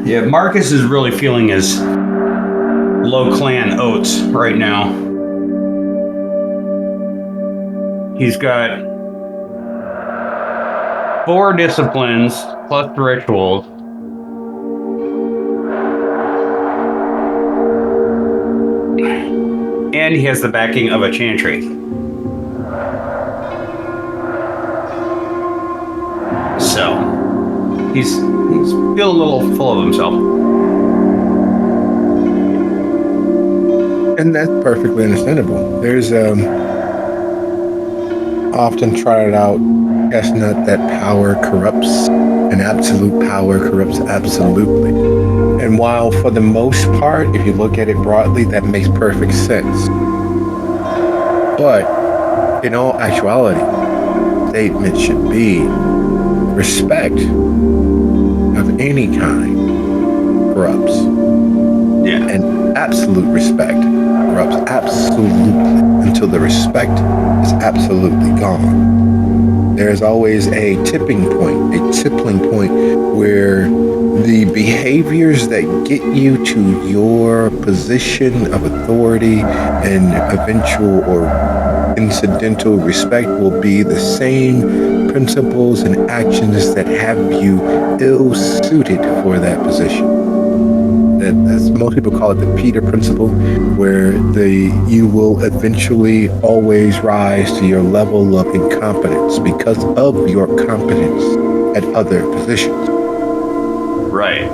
Yeah, Marcus is really feeling his low clan oats right now. He's got 4 disciplines plus rituals. And he has the backing of a chantry. So he's feeling a little full of himself. And that's perfectly understandable. There's often tried out chestnut that power corrupts and absolute power corrupts absolutely. And while for the most part, if you look at it broadly, that makes perfect sense. But in all actuality, the statement should be respect of any kind corrupts. Yeah. And absolute respect corrupts absolutely until the respect is absolutely gone. There's always a tipping point where the behaviors that get you to your position of authority and eventual or incidental respect will be the same principles and actions that have you ill-suited for that position. As most people call it, the Peter principle, where you will eventually always rise to your level of incompetence because of your competence at other positions. Right.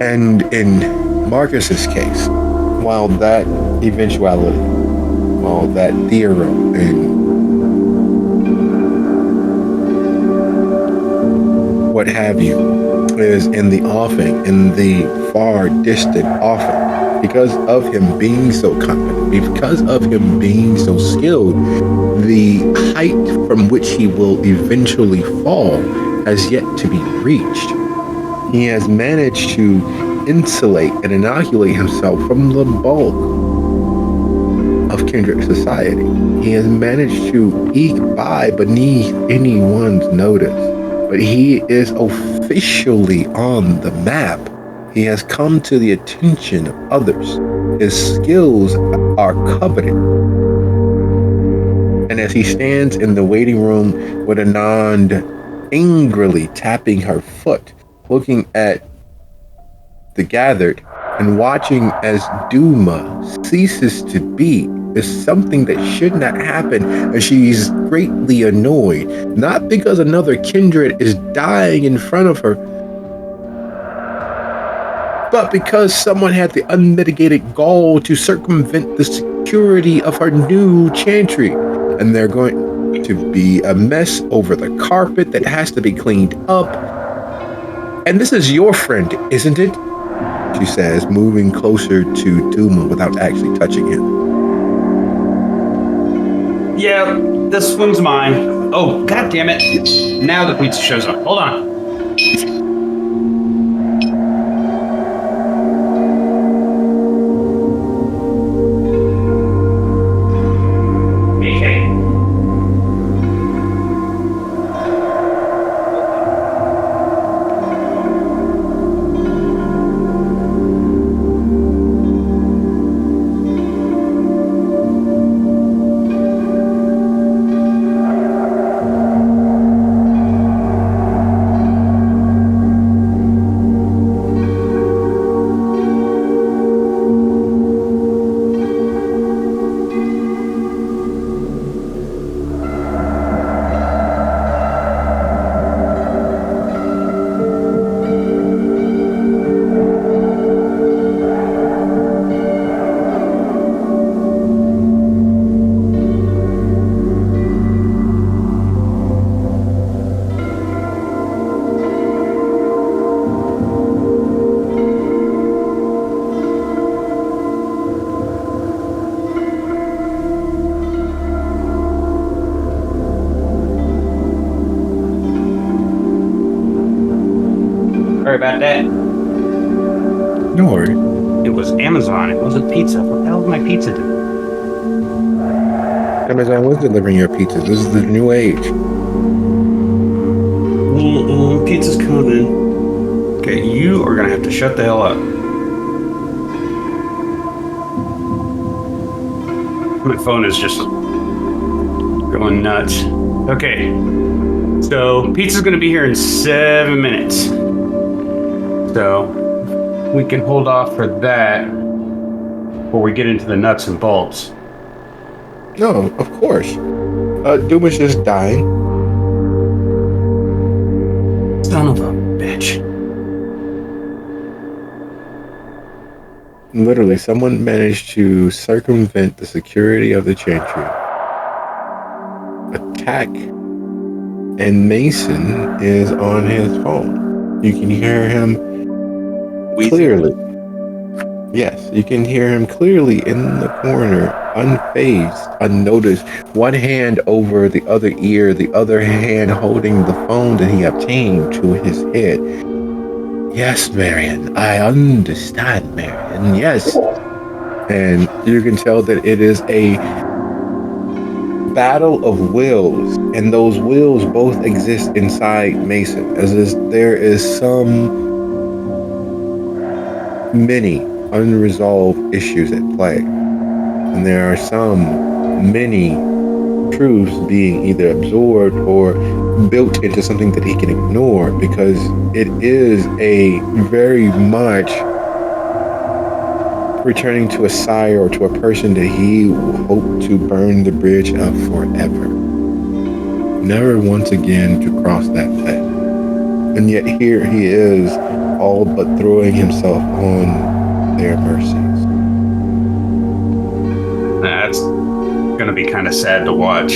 And in Marcus's case, while that eventuality, while that theorem and what have you is in the offing, in the far distant offing, because of him being so competent, because of him being so skilled, the height from which he will eventually fall has yet to be reached. He has managed to insulate and inoculate himself from the bulk of Kendrick society. He has managed to eke by beneath anyone's notice. But he is officially on the map. He has come to the attention of others. His skills are coveted. And as he stands in the waiting room with Anand angrily tapping her foot, looking at the gathered and watching as Diuma ceases to be, is something that should not happen, and she's greatly annoyed, not because another kindred is dying in front of her, but because someone had the unmitigated gall to circumvent the security of her new chantry, and they're going to be a mess over the carpet that has to be cleaned up. And this is your friend, isn't it? She says, moving closer to Diuma without actually touching him. Yeah, this one's mine. Oh, god damn it. Now the pizza shows up. Hold on. Sorry about that. No worry. It was Amazon. It wasn't pizza. What the hell did my pizza do? Amazon was delivering your pizza. This is the new age. pizza's coming. Okay, you are gonna have to shut the hell up. My phone is just going nuts. Okay, so pizza's gonna be here in 7 minutes. So we can hold off for that before we get into the nuts and bolts. No, of course. Duma's just dying. Son of a bitch. Literally, someone managed to circumvent the security of the chantry, attack, and Mason is on his phone. You can hear him clearly. Yes, you can hear him clearly in the corner, unfazed, unnoticed. One hand over the other ear, the other hand holding the phone that he obtained to his head. Yes, Marion, I understand, Marion, yes. And you can tell that it is a battle of wills, and those wills both exist inside Mason, there is many unresolved issues at play, and there are many truths being either absorbed or built into something that he can ignore, because it is a very much returning to a sire or to a person that he hoped to burn the bridge of forever, never once again to cross that path. And yet here he is, all but throwing himself on their mercies. That's gonna be kind of sad to watch.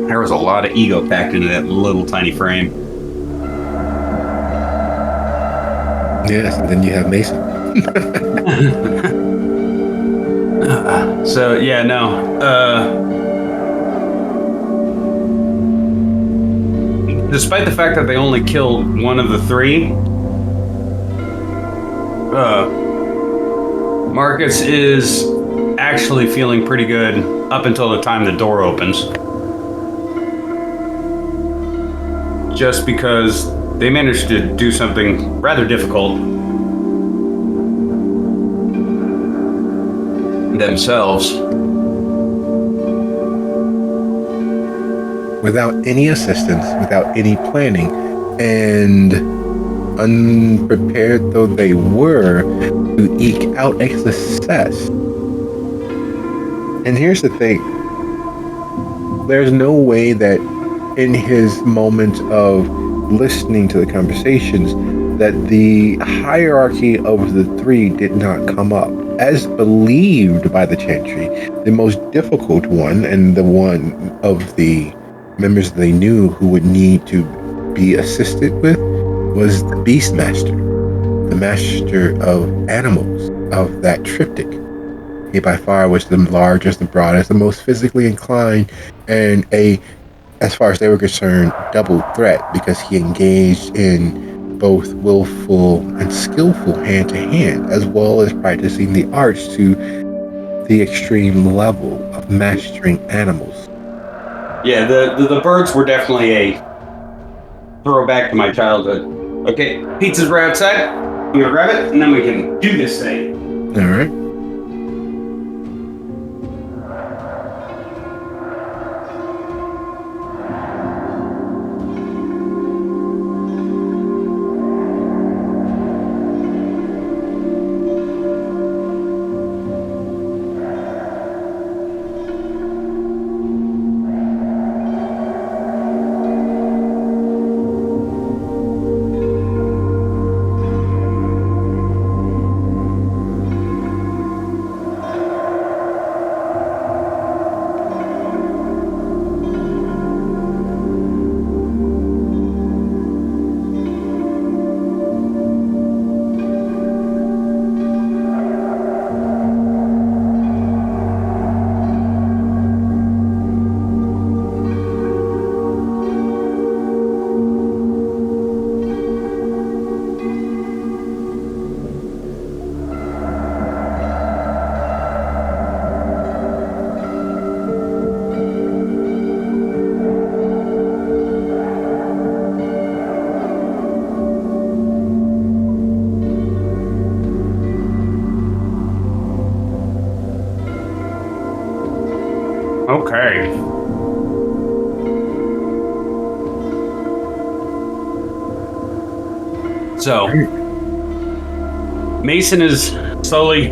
There was a lot of ego packed into that little tiny frame. Yes, and then you have Mason. So yeah, no. Despite the fact that they only killed one of the three, Marcus is actually feeling pretty good up until the time the door opens. Just because they managed to do something rather difficult themselves. Without any assistance, without any planning, and unprepared though they were to eke out a success. And here's the thing. There's no way that in his moment of listening to the conversations that the hierarchy of the three did not come up. As believed by the Chantry, the most difficult one and the one of the members they knew who would need to be assisted with was the Beastmaster, the master of animals of that triptych. He by far was the largest, the broadest, the most physically inclined, and as far as they were concerned, double threat, because he engaged in both willful and skillful hand-to-hand, as well as practicing the arts to the extreme level of mastering animals. Yeah, the birds were definitely a throwback to my childhood. Okay, pizza's right outside. I'm gonna grab it, and then we can do this thing. All right. Okay. So, Mason is slowly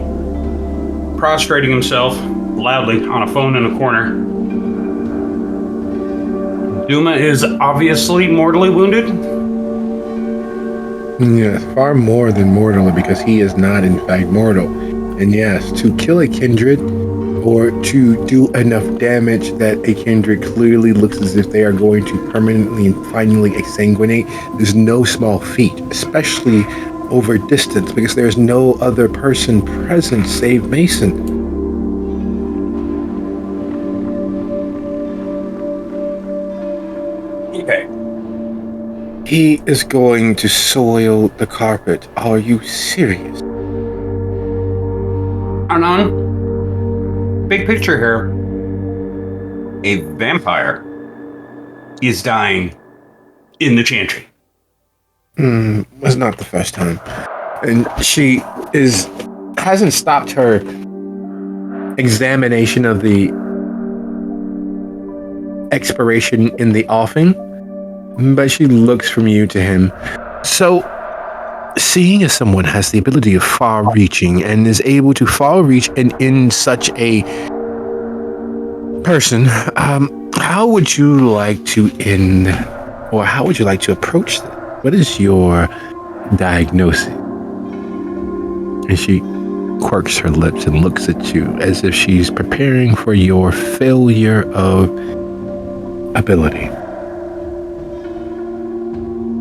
prostrating himself loudly on a phone in a corner. Diuma is obviously mortally wounded. Yes, far more than mortal, because he is not in fact mortal. And yes, to kill a kindred or to do enough damage that a kindred clearly looks as if they are going to permanently and finally exsanguinate is no small feat, especially over distance, because there's no other person present save Mason. Okay. He is going to soil the carpet. Are you serious? Anon, big picture here. A vampire is dying in the chantry. Was not the first time. And she hasn't stopped her examination of the expiration in the offing, but she looks from you to him. So, seeing as someone has the ability of far reaching and is able to far reach and in such a person, how would you like to end, or how would you like to approach this? What is your diagnosis? And she quirks her lips and looks at you as if she's preparing for your failure of ability.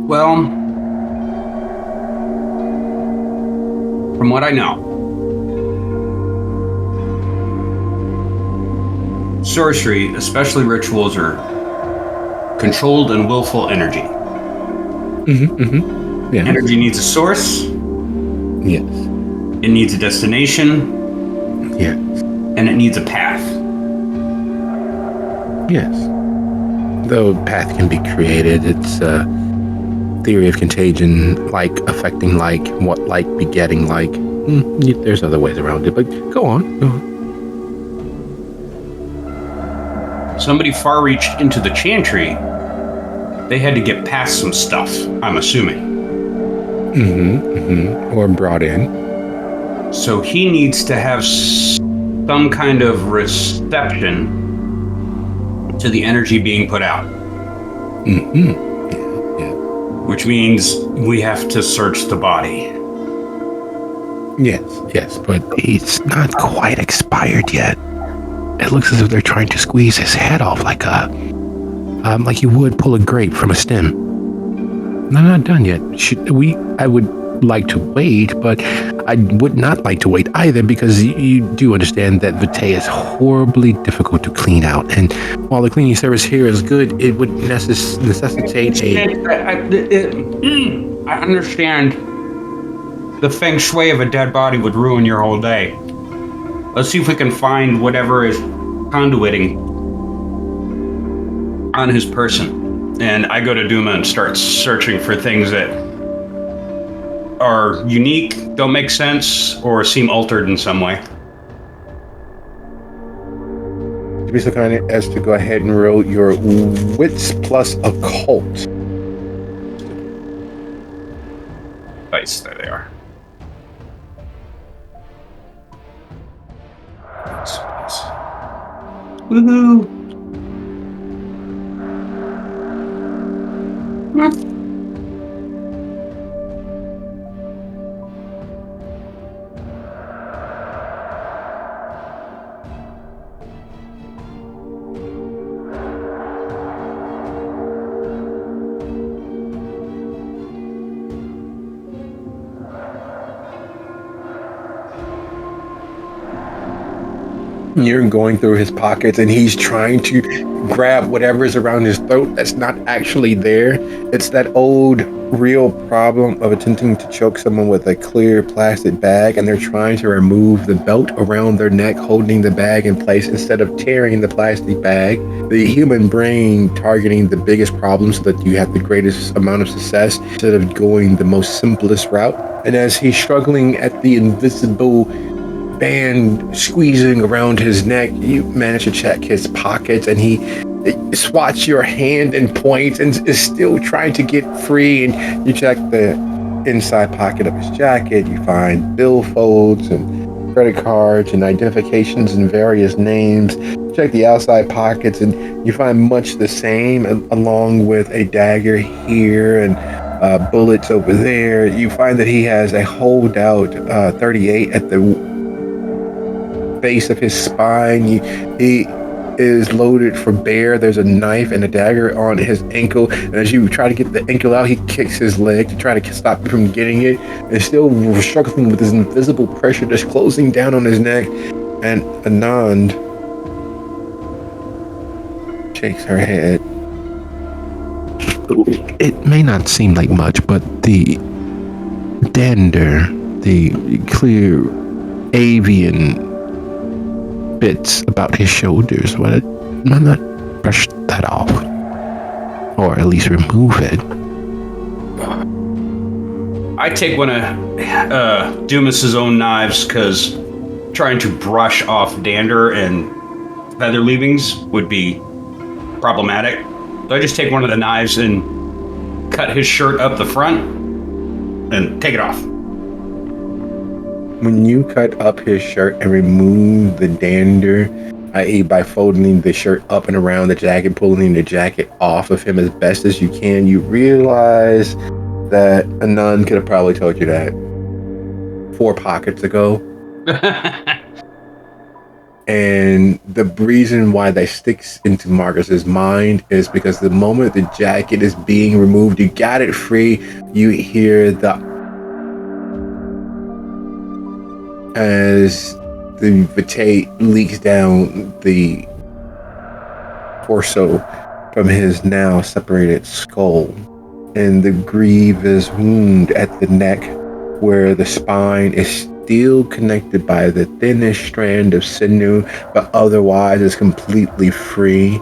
Well, from what I know, sorcery, especially rituals, are controlled and willful energy. Yeah. Energy needs a source. Yes. It needs a destination. Yes. And it needs a path. Yes. Though path can be created, it's a theory of contagion, like affecting like, what like begetting like. There's other ways around it, but go on. Somebody far reached into the chantry. They had to get past some stuff, I'm assuming. Or brought in. So he needs to have some kind of reception to the energy being put out. Yeah. Which means we have to search the body. Yes, but he's not quite expired yet. It looks as if they're trying to squeeze his head off like you would pull a grape from a stem. No, not done yet. I would like to wait, but I would not like to wait either, because you do understand that vitae is horribly difficult to clean out. And while the cleaning service here is good, it would necessitate I understand the feng shui of a dead body would ruin your whole day. Let's see if we can find whatever is conduiting on his person. And I go to Diuma and start searching for things that are unique, don't make sense, or seem altered in some way. To be so kind as to go ahead and roll your wits plus occult. Nice, there they are. Nice. Woohoo! You're going through his pockets and he's trying to grab whatever is around his throat that's not actually there. It's that old real problem of attempting to choke someone with a clear plastic bag, and they're trying to remove the belt around their neck holding the bag in place instead of tearing the plastic bag. The human brain targeting the biggest problem so that you have the greatest amount of success instead of going the most simplest route. And as he's struggling at the invisible band squeezing around his neck, you manage to check his pockets, and he swats your hand and points and is still trying to get free. And you check the inside pocket of his jacket. You find billfolds and credit cards and identifications and various names. Check the outside pockets, and you find much the same, along with a dagger here and bullets over there. You find that he has a holdout 38 at the base of his spine. He is loaded for bear. There's a knife and a dagger on his ankle, and as you try to get the ankle out, he kicks his leg to try to stop you from getting it, and still struggling with this invisible pressure that's closing down on his neck. And Anand shakes her head. It may not seem like much, but the dander, the clear avian bits about his shoulders, why not brush that off? Or at least remove it? I take one of Dumas's own knives, because trying to brush off dander and feather leavings would be problematic. So I just take one of the knives and cut his shirt up the front and take it off. When you cut up his shirt and remove the dander, i.e. by folding the shirt up and around the jacket, pulling the jacket off of him as best as you can, you realize that Anand could have probably told you that 4 pockets ago. And the reason why that sticks into Marcus's mind is because the moment the jacket is being removed, you got it free, you hear as the vitae leaks down the torso from his now separated skull, and the grievous wound at the neck where the spine is still connected by the thinnest strand of sinew, but otherwise is completely free,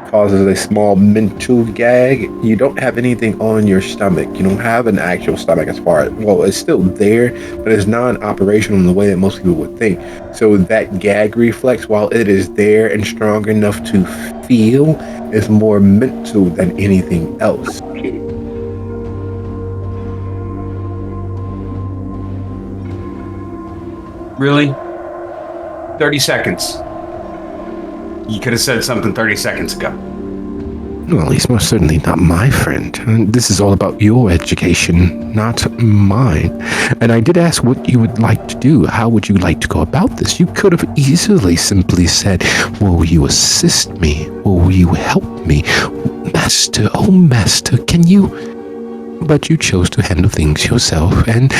causes a small mental gag. You don't have anything on your stomach. You don't have an actual stomach as far as, well, it's still there, but it's non-operational in the way that most people would think. So that gag reflex, while it is there and strong enough to feel, is more mental than anything else. Really? 30 seconds. You could have said something 30 seconds ago. Well, he's most certainly not my friend. This is all about your education, not mine. And I did ask what you would like to do. How would you like to go about this? You could have easily simply said, will you assist me? Will you help me? Master, oh master, can you? But you chose to handle things yourself, and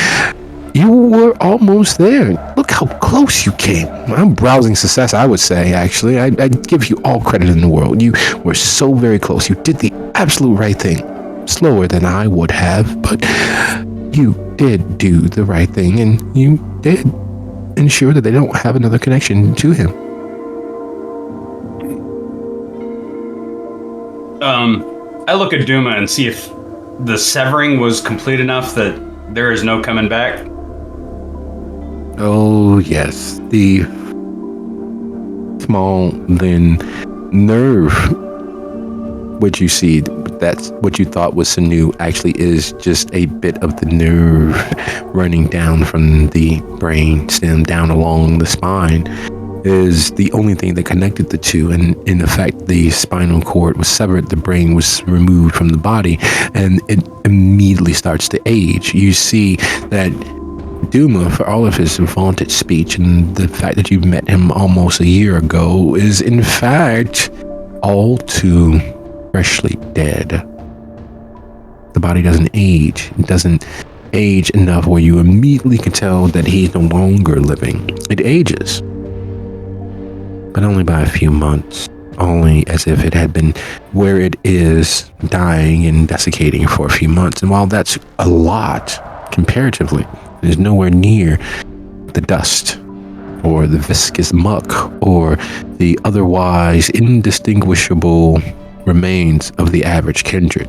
you were almost there. Look how close you came. I'm browsing success, I would say, actually. I'd give you all credit in the world. You were so very close. You did the absolute right thing. Slower than I would have, but you did do the right thing, and you did ensure that they don't have another connection to him. I look at Diuma and see if the severing was complete enough that there is no coming back. Oh, yes. The small, thin nerve, which you see, that's what you thought was sinew, actually is just a bit of the nerve running down from the brain stem down along the spine, is the only thing that connected the two. And in effect, the spinal cord was severed, the brain was removed from the body, and it immediately starts to age. You see that Diuma, for all of his vaunted speech and the fact that you met him almost a year ago, is in fact all too freshly dead. The body doesn't age. It doesn't age enough where you immediately can tell that he's no longer living. It ages, but only by a few months, only as if it had been where it is, dying and desiccating for a few months. And while that's a lot comparatively, it is nowhere near the dust or the viscous muck or the otherwise indistinguishable remains of the average kindred.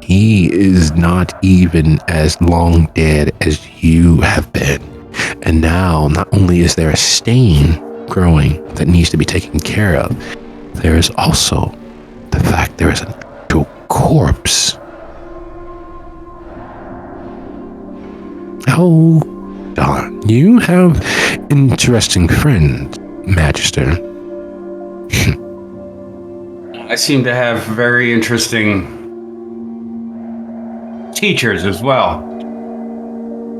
He is not even as long dead as you have been. And now, not only is there a stain growing that needs to be taken care of, there is also the fact there is an actual corpse. Oh, darn. You have interesting friends, Magister. I seem to have very interesting teachers as well.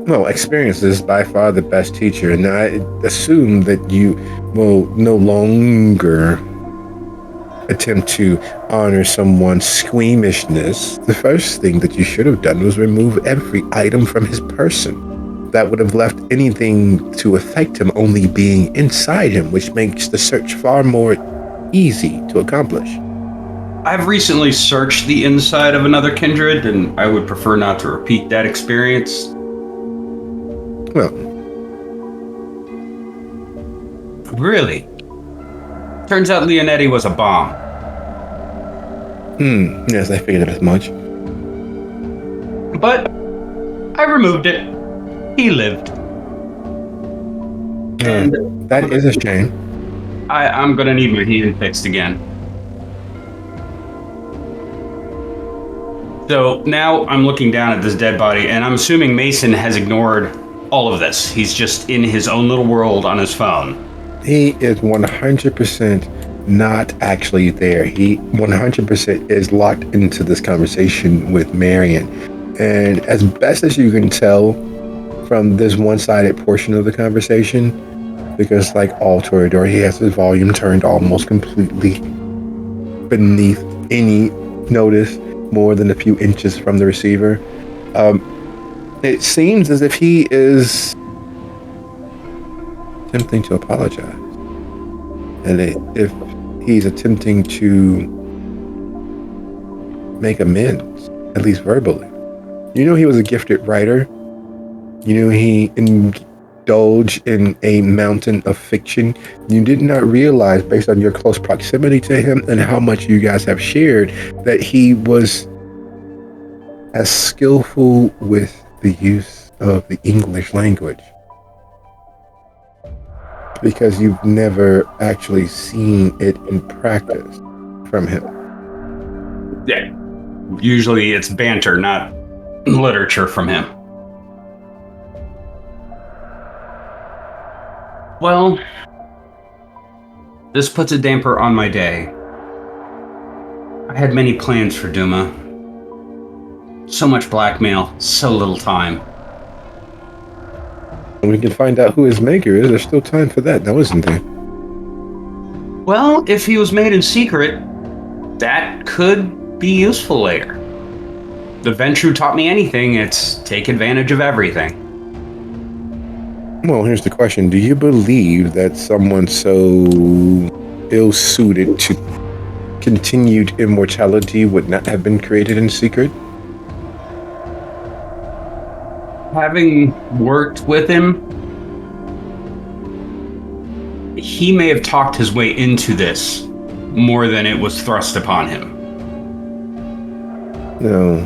Well, experience is by far the best teacher, and I assume that you will no longer attempt to honor someone's squeamishness. The first thing that you should have done was remove every item from his person. That would have left anything to affect him only being inside him, which makes the search far more easy to accomplish. I've recently searched the inside of another kindred, and I would prefer not to repeat that experience. Well, really? Turns out Leonetti was a bomb. yes, I figured as much. But I removed it. He lived. And That is a shame. I'm gonna need my hand fixed again. So now I'm looking down at this dead body, and I'm assuming Mason has ignored all of this. He's just in his own little world on his phone. He is 100% not actually there. He 100% is locked into this conversation with Marion. And as best as you can tell from this one-sided portion of the conversation, because like all Toreador, he has his volume turned almost completely beneath any notice, more than a few inches from the receiver. It seems as if he is attempting to apologize. And if he's attempting to make amends, at least verbally. You know, he was a gifted writer. You know, he indulged in a mountain of fiction. You did not realize, based on your close proximity to him and how much you guys have shared, that he was as skillful with the use of the English language. Because you've never actually seen it in practice from him. Yeah. Usually it's banter, not literature from him. Well, this puts a damper on my day. I had many plans for Diuma. So much blackmail, so little time. And we can find out who his maker is. There's still time for that, now isn't there? Well, if he was made in secret, that could be useful later. The Ventru taught me anything, it's take advantage of everything. Well, here's the question. Do you believe that someone so ill-suited to continued immortality would not have been created in secret? Having worked with him, he may have talked his way into this more than it was thrust upon him. No,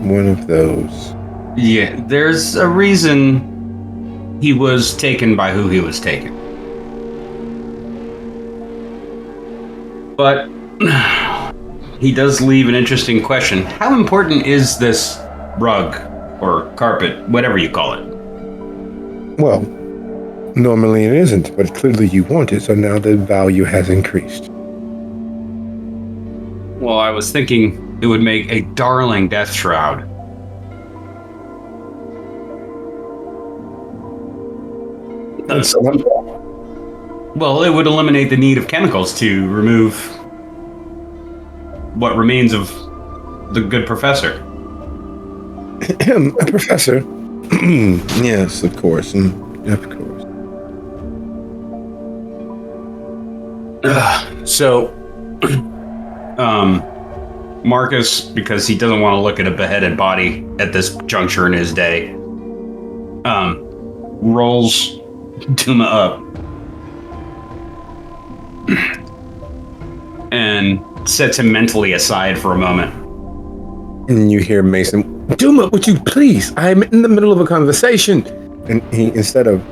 one of those. Yeah, there's a reason he was taken by who he was taken. But he does leave an interesting question. How important is this rug or carpet, whatever you call it? Well, normally it isn't, but clearly you want it, so now the value has increased. Well, I was thinking it would make a darling death shroud. Well, it would eliminate the need of chemicals to remove what remains of the good professor. A professor? Yes, of course. Of course. So, Marcus, because he doesn't want to look at a beheaded body at this juncture in his day, rolls Diuma up and sets him mentally aside for a moment. And you hear Mason, Diuma, would you please? I'm in the middle of a conversation. And he, instead of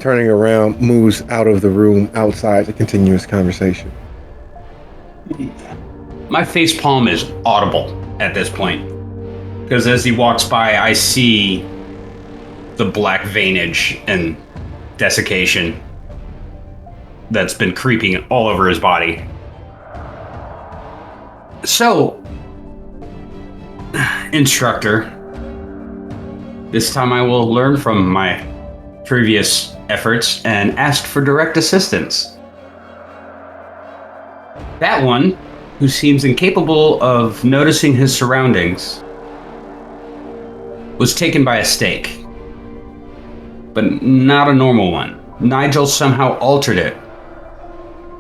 turning around, moves out of the room outside to continue his conversation. My face palm is audible at this point. Because as he walks by, I see the black veinage and desiccation that's been creeping all over his body. So, instructor, this time I will learn from my previous efforts and ask for direct assistance. That one, who seems incapable of noticing his surroundings, was taken by a stake. But not a normal one. Nigel somehow altered it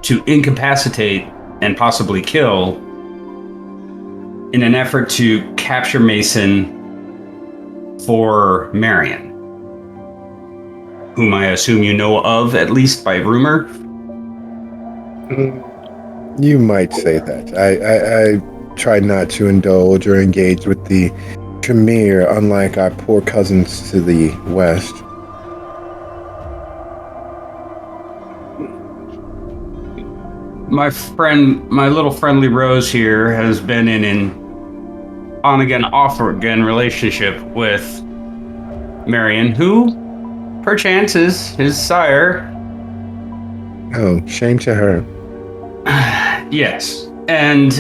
to incapacitate and possibly kill in an effort to capture Mason for Marion, whom I assume you know of, at least by rumor. You might say that. I try not to indulge or engage with the Tremere, unlike our poor cousins to the west. My friend, my little friendly Rose here, has been in an on-again, off-again relationship with Marion, who, perchance, is his sire. Oh, shame to her. Yes, and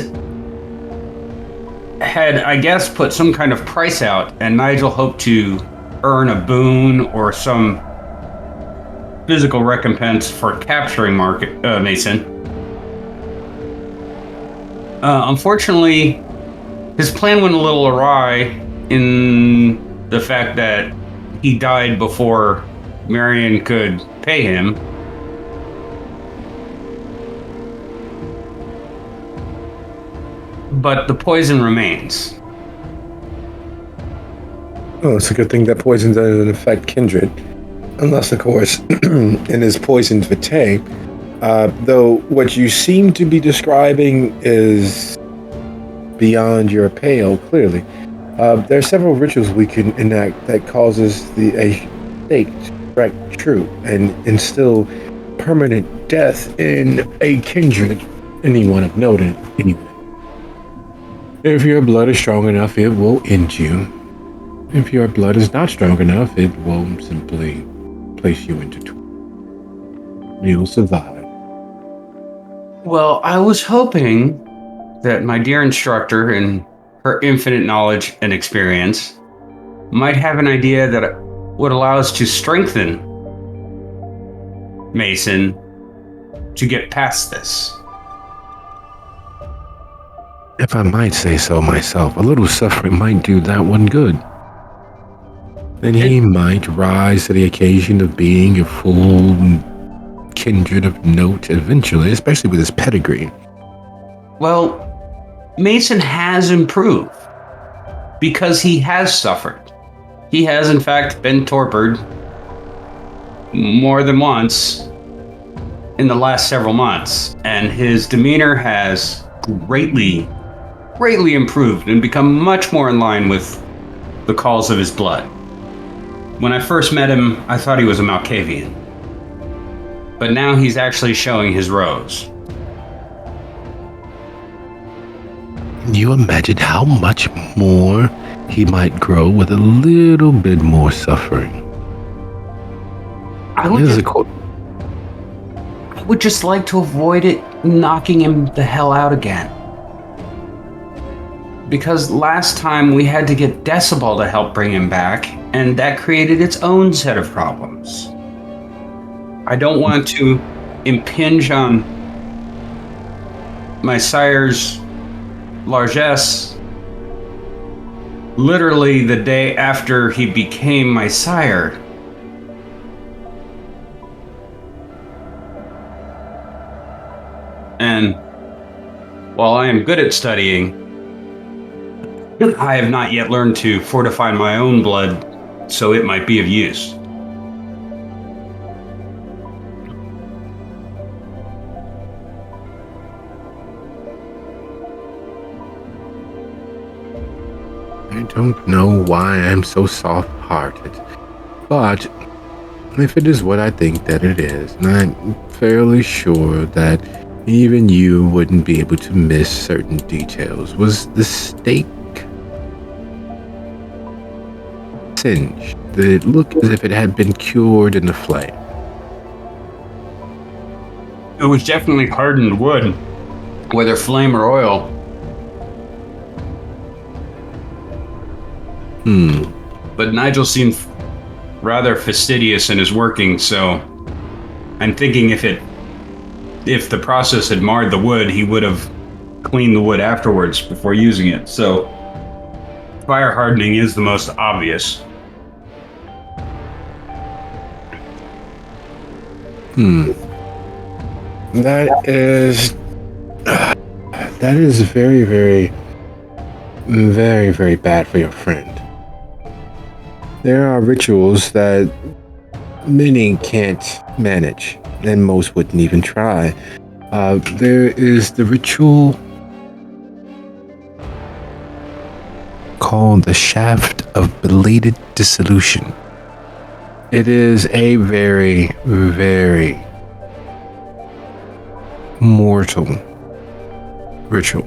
had, I guess, put some kind of price out, and Nigel hoped to earn a boon or some physical recompense for capturing Mason. Unfortunately, his plan went a little awry in the fact that he died before Marion could pay him. But the poison remains. Oh, it's a good thing that poison doesn't affect kindred. Unless, of course, in his poisoned vitae. Though what you seem to be describing is beyond your pale, clearly. There are several rituals we can enact that causes a stake to strike true and instill permanent death in a kindred, anyone of note anyway. If your blood is strong enough, it will end you. If your blood is not strong enough, it will simply place you into you'll survive. Well, I was hoping that my dear instructor, in her infinite knowledge and experience, might have an idea that would allow us to strengthen Mason to get past this. If I might say so myself, a little suffering might do that one good. Then he might rise to the occasion of being a full kindred of note eventually, especially with his pedigree. Well, Mason has improved because he has suffered. He has, in fact, been tortured more than once in the last several months, and his demeanor has greatly improved and become much more in line with the calls of his blood. When I first met him, I thought he was a Malkavian, but now he's actually showing his rose. You imagine how much more he might grow with a little bit more suffering. I would just like to avoid it knocking him the hell out again. Because last time we had to get Decibel to help bring him back, and that created its own set of problems. I don't want to impinge on my sire's largesse literally the day after he became my sire. And while I am good at studying, I have not yet learned to fortify my own blood so it might be of use. I don't know why I'm so soft-hearted. But if it is what I think that it is, and I'm fairly sure that even you wouldn't be able to miss certain details, was the stake singed? Did it look as if it had been cured in the flame? It was definitely hardened wood, whether flame or oil. But Nigel seemed rather fastidious in his working, so I'm thinking if the process had marred the wood, he would have cleaned the wood afterwards before using it. So fire hardening is the most obvious. That is very, very, very, very bad for your friend. There are rituals that many can't manage, and most wouldn't even try. There is the ritual called the Shaft of Belated Dissolution. It is a very, very mortal ritual.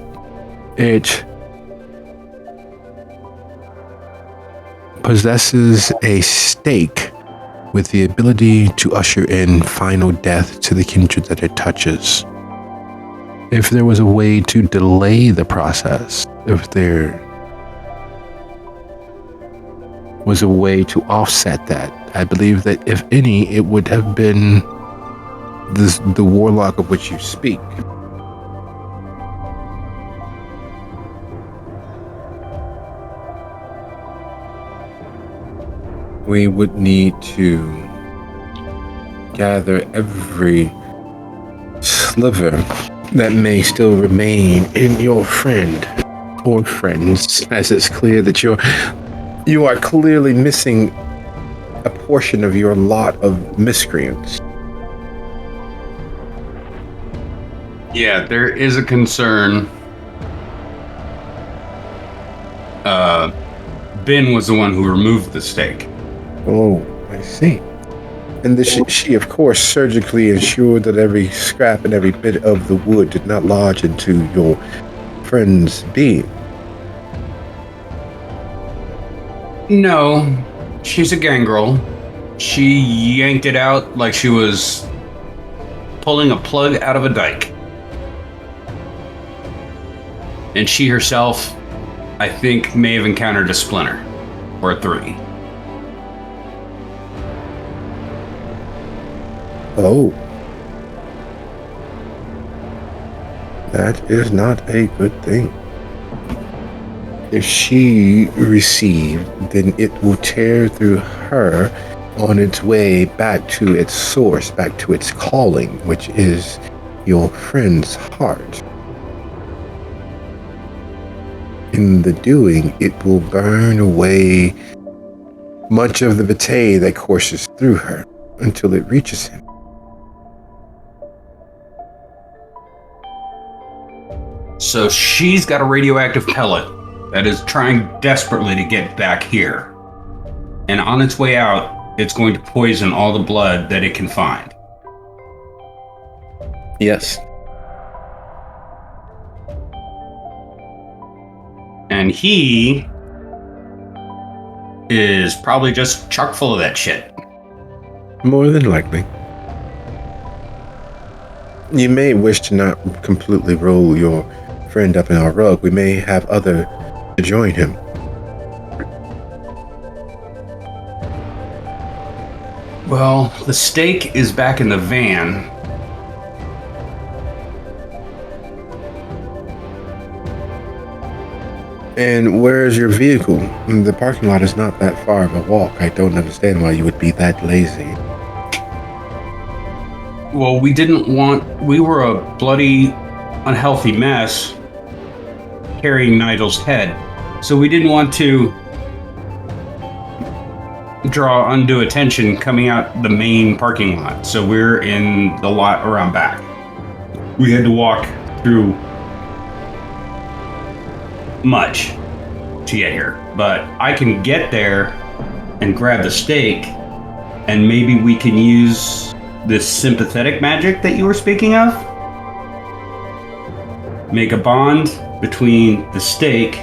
It possesses a stake with the ability to usher in final death to the kindred that it touches. If there was a way to delay the process, if there was a way to offset that, I believe that if any, it would have been the warlock of which you speak. We would need to gather every sliver that may still remain in your friend or friends, as it's clear that you are clearly missing a portion of your lot of miscreants. Yeah, there is a concern. Ben was the one who removed the stake. Oh, I see. And she, of course, surgically ensured that every scrap and every bit of the wood did not lodge into your friend's being. No, she's a gangrel. She yanked it out like she was pulling a plug out of a dike. And she herself, I think, may have encountered a splinter or three. Oh. That is not a good thing. If she received, then it will tear through her on its way back to its source, back to its calling, which is your friend's heart. In the doing, it will burn away much of the vitae that courses through her until it reaches him. So she's got a radioactive pellet that is trying desperately to get back here. And on its way out, it's going to poison all the blood that it can find. Yes. And he is probably just chock full of that shit. More than likely. You may wish to not completely roll your friend up in our rug. We may have other to join him. Well, the stake is back in the van. And where is your vehicle? The parking lot is not that far of a walk. I don't understand why you would be that lazy. Well, we were a bloody, unhealthy mess carrying Nigel's head. So we didn't want to draw undue attention coming out the main parking lot. So we're in the lot around back. We had to walk through much to get here, but I can get there and grab the stake And maybe we can use this sympathetic magic that you were speaking of. Make a bond between the stake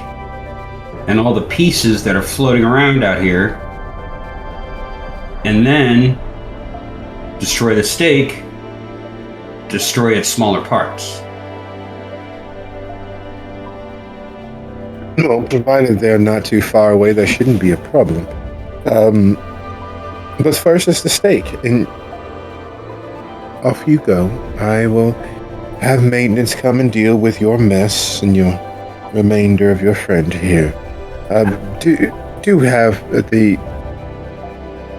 and all the pieces that are floating around out here. And then destroy the stake, destroy its smaller parts. Well, provided they're not too far away, there shouldn't be a problem. But first is the stake, and off you go. I will have maintenance come and deal with your mess and your remainder of your friend here. Do have the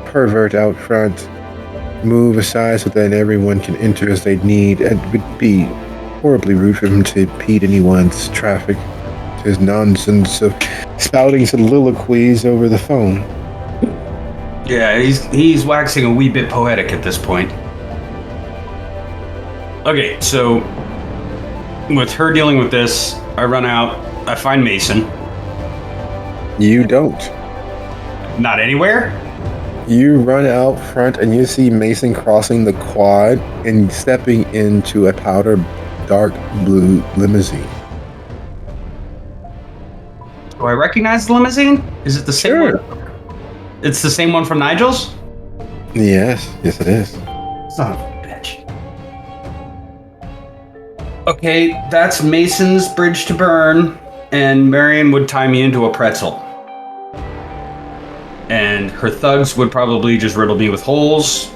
pervert out front move aside so that everyone can enter as they need. It would be horribly rude for him to impede anyone's traffic. His nonsense of spouting soliloquies over the phone. Yeah, he's waxing a wee bit poetic at this point. Okay, so with her dealing with this, I run out, I find Mason. You don't. Not anywhere? You run out front and you see Mason crossing the quad and stepping into a powder dark blue limousine. Do I recognize the limousine? Is it the same Sure. one? It's the same one from Nigel's? Yes it is. Son of a bitch. Okay, that's Mason's bridge to burn, and Marion would tie me into a pretzel. And her thugs would probably just riddle me with holes.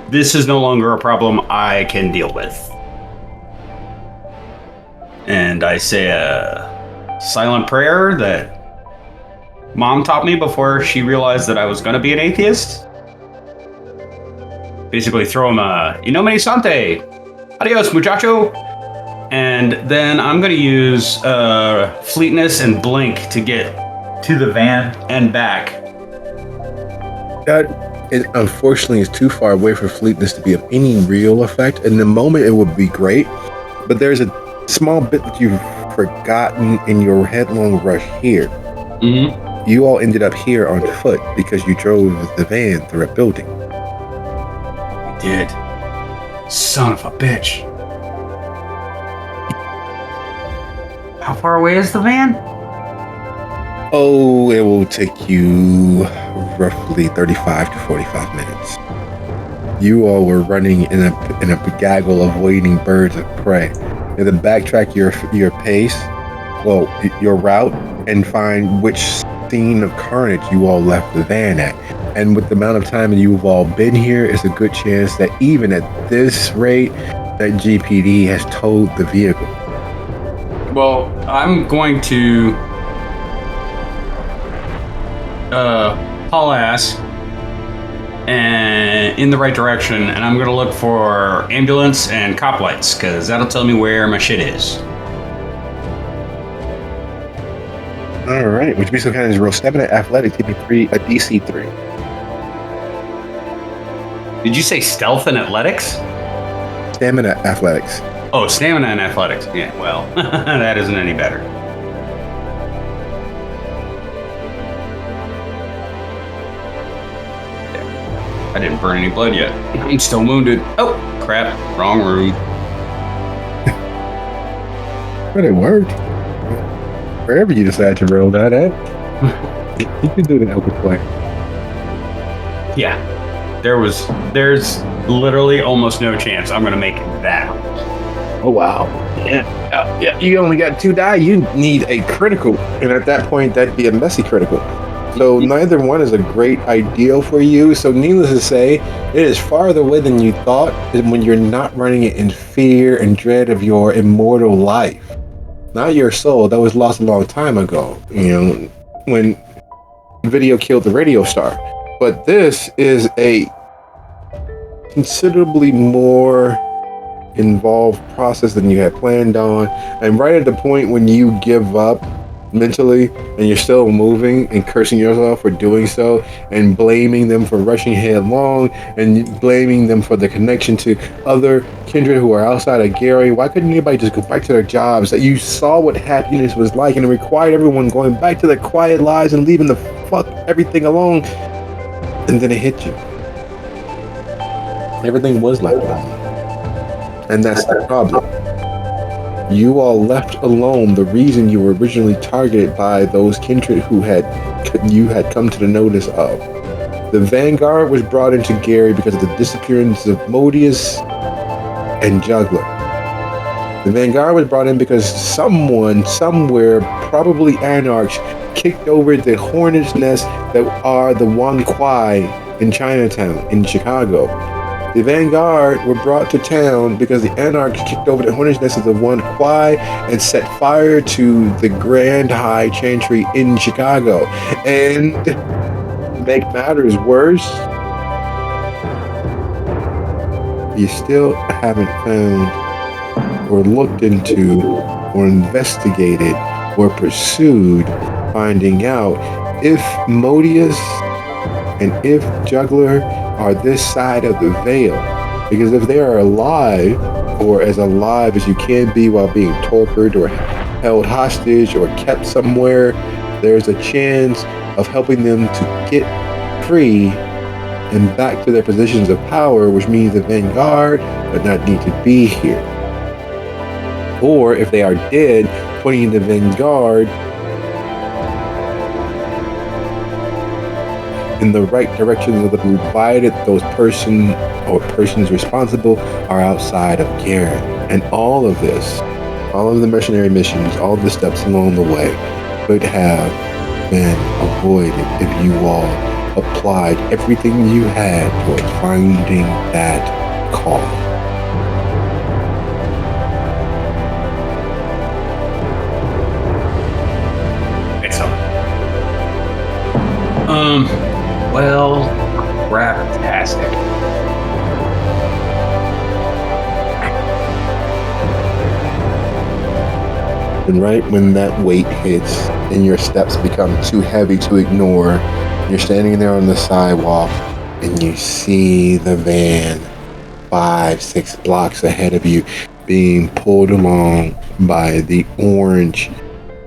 This is no longer a problem I can deal with. And I say a silent prayer that Mom taught me before she realized that I was going to be an atheist. Basically throw him a, "Y no me sante. Adios, muchacho." And then I'm going to use Fleetness and Blink to get to the van and back. That it unfortunately is too far away for Fleetness to be of any real effect. In the moment, it would be great, but there's a small bit that you've forgotten in your headlong rush here. Mm-hmm. You all ended up here on foot because you drove the van through a building. We did. Son of a bitch. How far away is the van? Oh, it will take you roughly 35 to 45 minutes. You all were running in a gaggle of waiting birds of prey. You had to backtrack your pace, well, your route, and find which scene of carnage you all left the van at. And with the amount of time that you've all been here, it's a good chance that even at this rate, that GPD has towed the vehicle. Well, I'm going to haul ass and in the right direction, and I'm gonna look for ambulance and cop lights, because that'll tell me where my shit is. All right, which means so kind of roll stamina athletics, give me a DC 3. Did you say stealth and athletics? Stamina athletics. Oh, stamina and athletics. Yeah, well, that isn't any better. I didn't burn any blood yet. I'm still wounded. Oh, crap. Wrong room. But it worked. Wherever you decide to roll that at, you can do it in open play. Yeah. There's literally almost no chance I'm going to make that. Oh, wow. Yeah. Yeah. You only got 2 die. You need a critical. And at that point, that'd be a messy critical. So neither one is a great ideal for you. So needless to say, it is farther away than you thought when you're not running it in fear and dread of your immortal life. Not your soul. That was lost a long time ago, when video killed the radio star. But this is a considerably more involved process than you had planned on. And right at the point when you give up mentally and you're still moving and cursing yourself for doing so and blaming them for rushing headlong and blaming them for the connection to other kindred who are outside of Gary, why couldn't anybody just go back to their jobs? That you saw what happiness was like and it required everyone going back to their quiet lives and leaving the fuck everything alone. And then it hit you. Everything was left alone. And that's the problem. You all left alone the reason you were originally targeted by those kindred who you had come to the notice of. The Vanguard was brought into Gary because of the disappearance of Modius and Juggler. The Vanguard was brought in because someone, somewhere, probably Anarchs, kicked over the hornet's nest that are the Wan Kwai in Chinatown, in Chicago. The Vanguard were brought to town because the Anarchs kicked over the hornet's nest of the Wan Kwai and set fire to the Grand High Chantry in Chicago. And to make matters worse, you still haven't found or looked into or investigated or pursued finding out if Modius and if Juggler are this side of the veil. Because if they are alive, or as alive as you can be while being tortured or held hostage or kept somewhere, there's a chance of helping them to get free and back to their positions of power, which means the Vanguard would not need to be here. Or if they are dead, putting the Vanguard in the right direction of the provided those person or persons responsible are outside of Garen. And all of this, all of the mercenary missions, all of the steps along the way could have been avoided if you all applied everything you had towards finding that call. Well, craptastic. And right when that weight hits and your steps become too heavy to ignore, you're standing there on the sidewalk and you see the van 5-6 blocks ahead of you being pulled along by the orange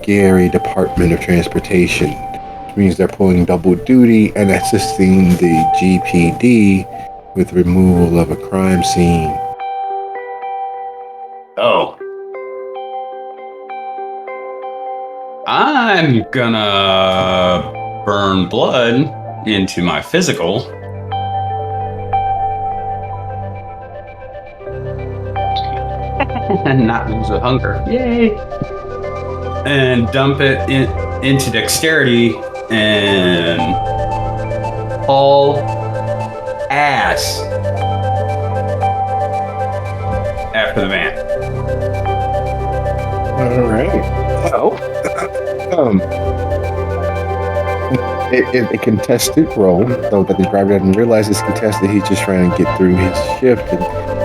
Gary Department of Transportation. Means they're pulling double duty and assisting the GPD with removal of a crime scene. Oh. I'm gonna burn blood into my physical. And not lose a hunger. Yay! And dump it into dexterity and haul ass after the van. All right. Well, it's a contested role, though that the driver doesn't realize it's contested. He's just trying to get through his shift and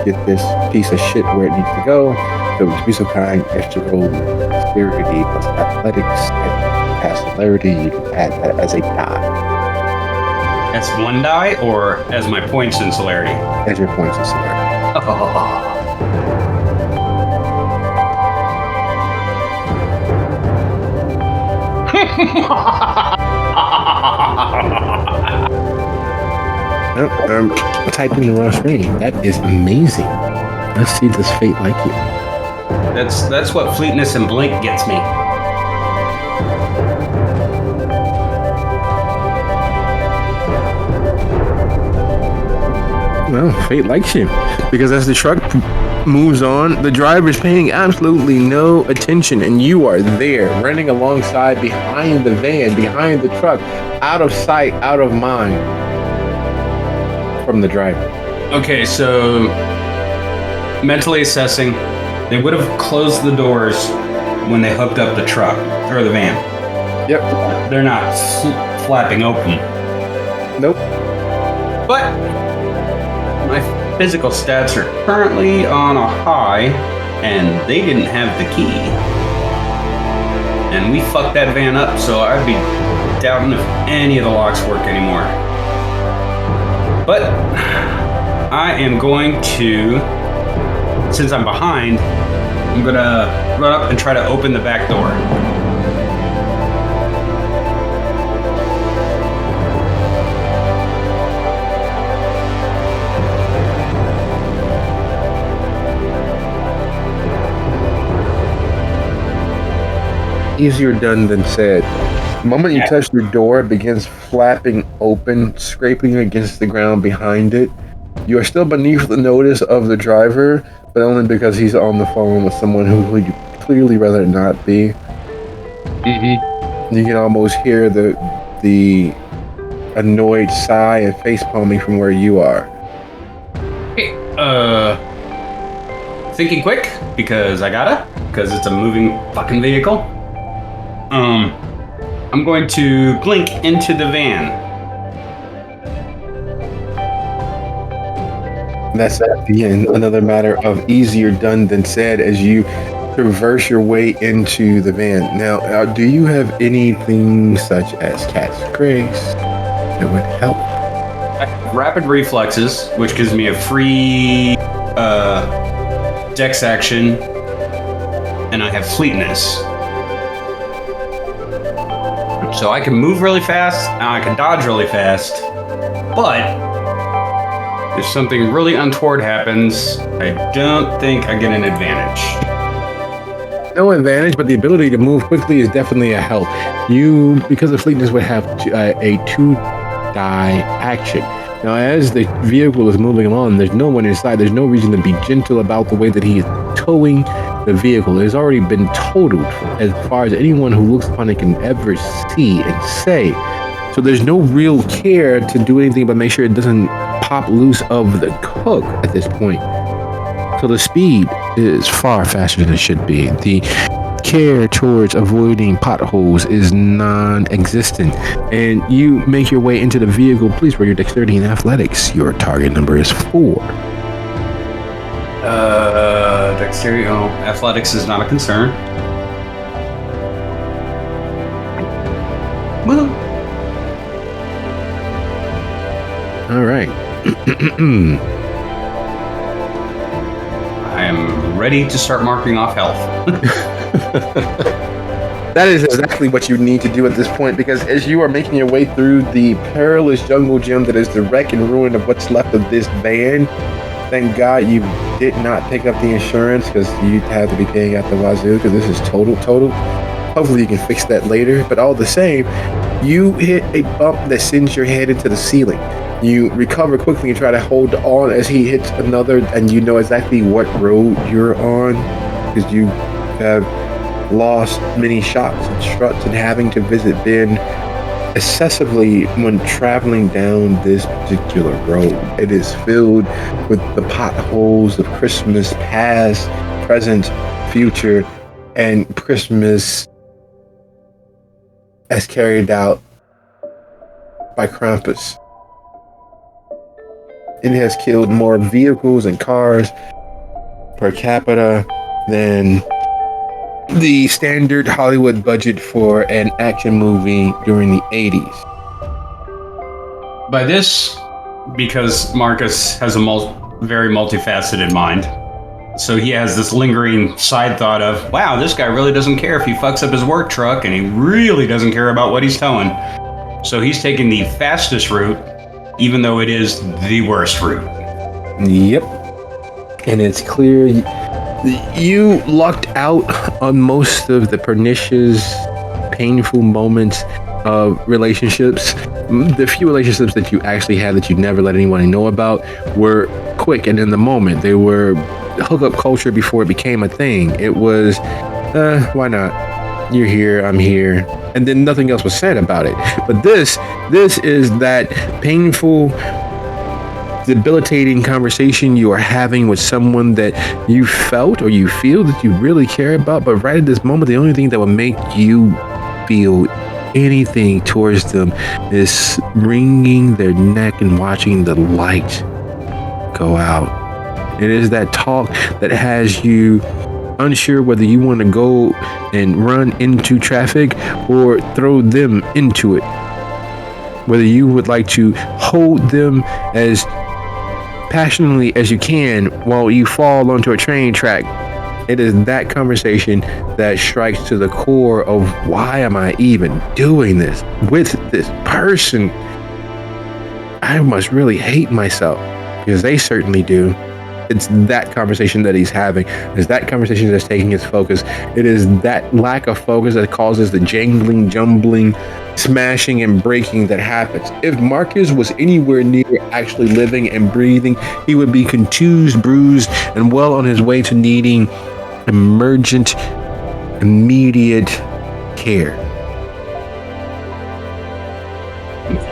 get this piece of shit where it needs to go. So to be so kind, extra roll dexterity plus athletics and celerity, you can add that as a die. As one die or as my points in celerity? As your points in celerity. I'm typing the wrong screen. That is amazing. Let's see this fate like you. That's what fleetness and blink gets me. Well, fate likes you. Because as the truck moves on, the driver is paying absolutely no attention, and you are there, running alongside behind the van, behind the truck, out of sight, out of mind from the driver. Okay, so mentally assessing, they would have closed the doors when they hooked up the truck, or the van. Yep. They're not flapping open. Nope. But my physical stats are currently on a high, and they didn't have the key. And we fucked that van up, so I'd be doubting if any of the locks work anymore. But I am going to, since I'm behind, I'm gonna run up and try to open the back door. easier done than said. The moment you touch the door, it begins flapping open, scraping against the ground behind it. You are still beneath the notice of the driver, but only because he's on the phone with someone who you clearly rather not be. Mm-hmm. You can almost hear the annoyed sigh and face palming from where you are. Hey, thinking quick because because it's a moving fucking vehicle. I'm going to blink into the van. That's at the end, another matter of easier done than said as you traverse your way into the van. Now, do you have anything such as cat's grace that would help? I have rapid reflexes, which gives me a free dex action, and I have fleetness. So I can move really fast, and I can dodge really fast, but if something really untoward happens, I don't think I get an advantage. No advantage, but the ability to move quickly is definitely a help. You, because of fleetness, would have a 2-die action. Now, as the vehicle is moving along, there's no one inside. There's no reason to be gentle about the way that he is towing the vehicle. It has already been totaled as far as anyone who looks upon it can ever see and say. So there's no real care to do anything but make sure it doesn't pop loose of the hook at this point. So the speed is far faster than it should be. The care towards avoiding potholes is non-existent, and you make your way into the vehicle. Please roll your dexterity and athletics. Your target number is 4. Dexterity. Oh, athletics is not a concern. Woo. All right. I am ready to start marking off health. That is exactly what you need to do at this point, because as you are making your way through the perilous jungle gym that is the wreck and ruin of what's left of this van, thank God you did not pick up the insurance, because you'd have to be paying out the wazoo, because this is total. Hopefully you can fix that later, but all the same, you hit a bump that sends your head into the ceiling. You recover quickly and try to hold on as he hits another, and you know exactly what road you're on, because you have lost many shots and struts and having to visit Ben excessively when traveling down this particular road. It is filled with the potholes of Christmas past, present, future, and Christmas as carried out by Krampus. It has killed more vehicles and cars per capita than the standard Hollywood budget for an action movie during the 80s. By this, because Marcus has a very multifaceted mind, so he has this lingering side thought of, wow, this guy really doesn't care if he fucks up his work truck, and he really doesn't care about what he's towing. So he's taking the fastest route, even though it is the worst route. Yep. And it's clear you lucked out on most of the pernicious, painful moments of relationships. The few relationships that you actually had that you never let anyone know about were quick and in the moment. They were hookup culture before it became a thing. It was, why not? You're here, I'm here. And then nothing else was said about it. But this is that painful, debilitating conversation you are having with someone that you felt or you feel that you really care about, but right at this moment, the only thing that will make you feel anything towards them is wringing their neck and watching the light go out. It is that talk that has you unsure whether you want to go and run into traffic or throw them into it. Whether you would like to hold them as passionately as you can while you fall onto a train track. It is that conversation that strikes to the core of why am I even doing this with this person? I must really hate myself, because they certainly do. It's that conversation that he's having. It's that conversation that's taking his focus. It is that lack of focus that causes the jangling, jumbling, smashing, and breaking that happens. If Marcus was anywhere near actually living and breathing, he would be contused, bruised, and well on his way to needing emergent, immediate care.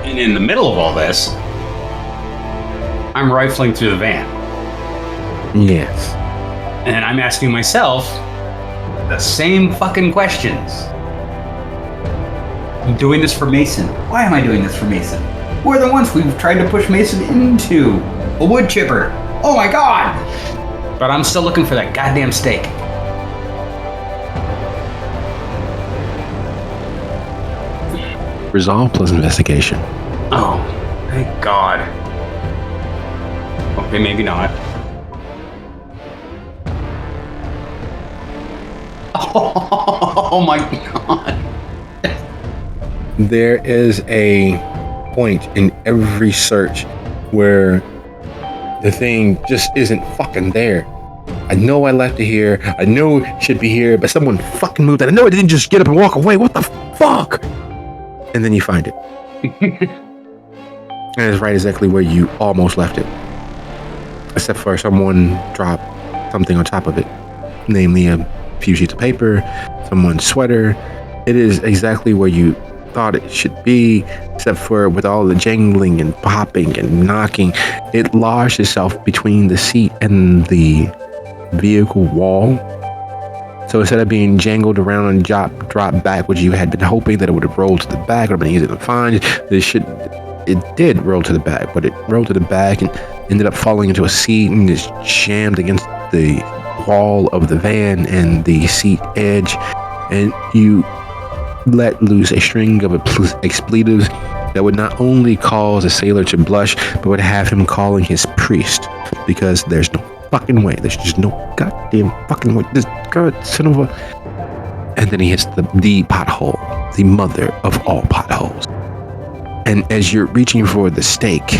And in the middle of all this, I'm rifling through the van. Yes. And I'm asking myself the same fucking questions. I'm doing this for Mason. Why am I doing this for Mason? More than once we've tried to push Mason into a wood chipper. Oh my god! But I'm still looking for that goddamn steak. Resolve plus investigation. Oh, thank God. Okay, maybe not. Oh my God. There is a point in every search where the thing just isn't fucking there. I know I left it here. I know it should be here, but someone fucking moved it. I know it didn't just get up and walk away. What the fuck? And then you find it. And it's right exactly where you almost left it. Except for someone dropped something on top of it. Namely a few sheets of paper, someone's sweater. It is exactly where you thought it should be, except for with all the jangling and popping and knocking, it lodged itself between the seat and the vehicle wall. So instead of being jangled around and drop back, which you had been hoping that it would have rolled to the back, it would have been easy to find, it did roll to the back, but it rolled to the back and ended up falling into a seat and just jammed against the wall of the van and the seat edge, and you let loose a string of expletives that would not only cause a sailor to blush, but would have him calling his priest, because there's no fucking way. There's just no goddamn fucking way. This god son of a... And then he hits the pothole, the mother of all potholes. And as you're reaching for the stake,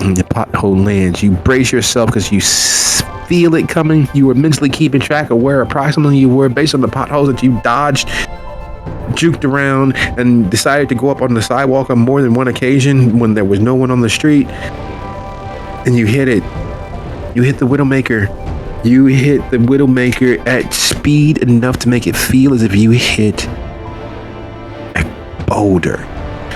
and the pothole lands, you brace yourself because you feel it coming. You were mentally keeping track of where approximately you were based on the potholes that you dodged, juked around, and decided to go up on the sidewalk on more than one occasion when there was no one on the street. And you hit it. You hit the Widowmaker. You hit the Widowmaker at speed enough to make it feel as if you hit a boulder.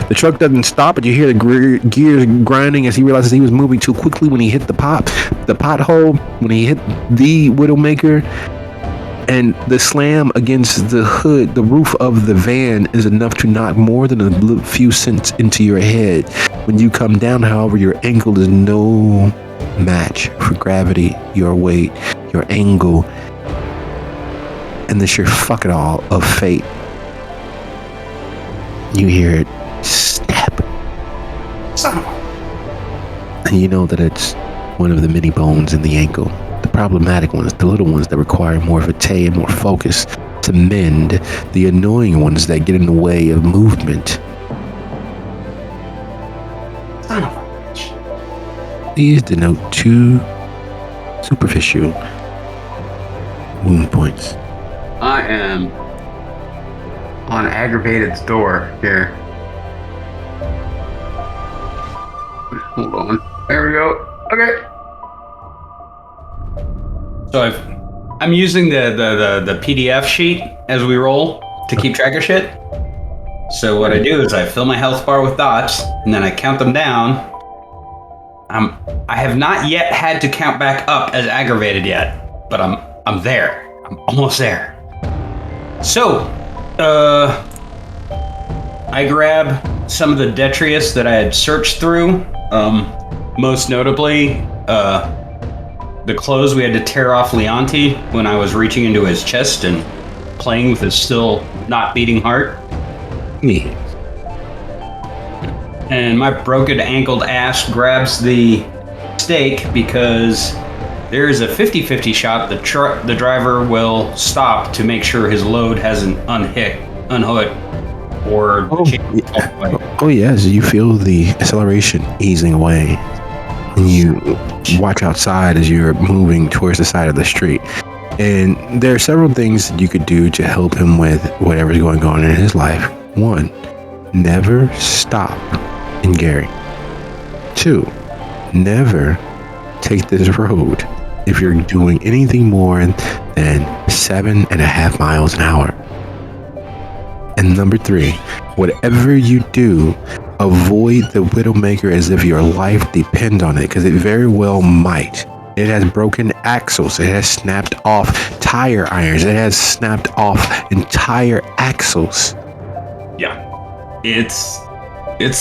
The truck doesn't stop, but you hear the gears grinding as he realizes he was moving too quickly when he hit the pothole, when he hit the Widowmaker. And the slam against the hood, the roof of the van, is enough to knock more than a few cents into your head. When you come down, however, your ankle is no match for gravity, your weight, your angle, and the sheer fuck it all of fate. You hear it snap. Son of a... And you know that it's one of the many bones in the ankle. The problematic ones, the little ones that require more vitae and more focus to mend, the annoying ones that get in the way of movement. Son of a bitch. These denote 2 superficial wound points. I am on Aggravated's door here. Hold on. There we go. Okay. So I'm using the PDF sheet as we roll to keep track of shit. So what I do is I fill my health bar with dots, and then I count them down. I have not yet had to count back up as aggravated yet, but I'm there. I'm almost there. So, I grab some of the detritus that I had searched through. Most notably, the clothes we had to tear off Leonti when I was reaching into his chest and playing with his still not beating heart. Me. And my broken ankled ass grabs the steak because there is a 50-50 shot the driver will stop to make sure his load hasn't unhooked or Oh yes, you feel the acceleration easing away and you watch outside as you're moving towards the side of the street. And there are several things that you could do to help him with whatever's going on in his life. 1, never stop in Gary. 2, never take this road if you're doing anything more than 7.5 miles an hour. And number 3, whatever you do, avoid the Widowmaker as if your life depends on it, because it very well might. It has broken axles. It has snapped off tire irons. It has snapped off entire axles. Yeah. It's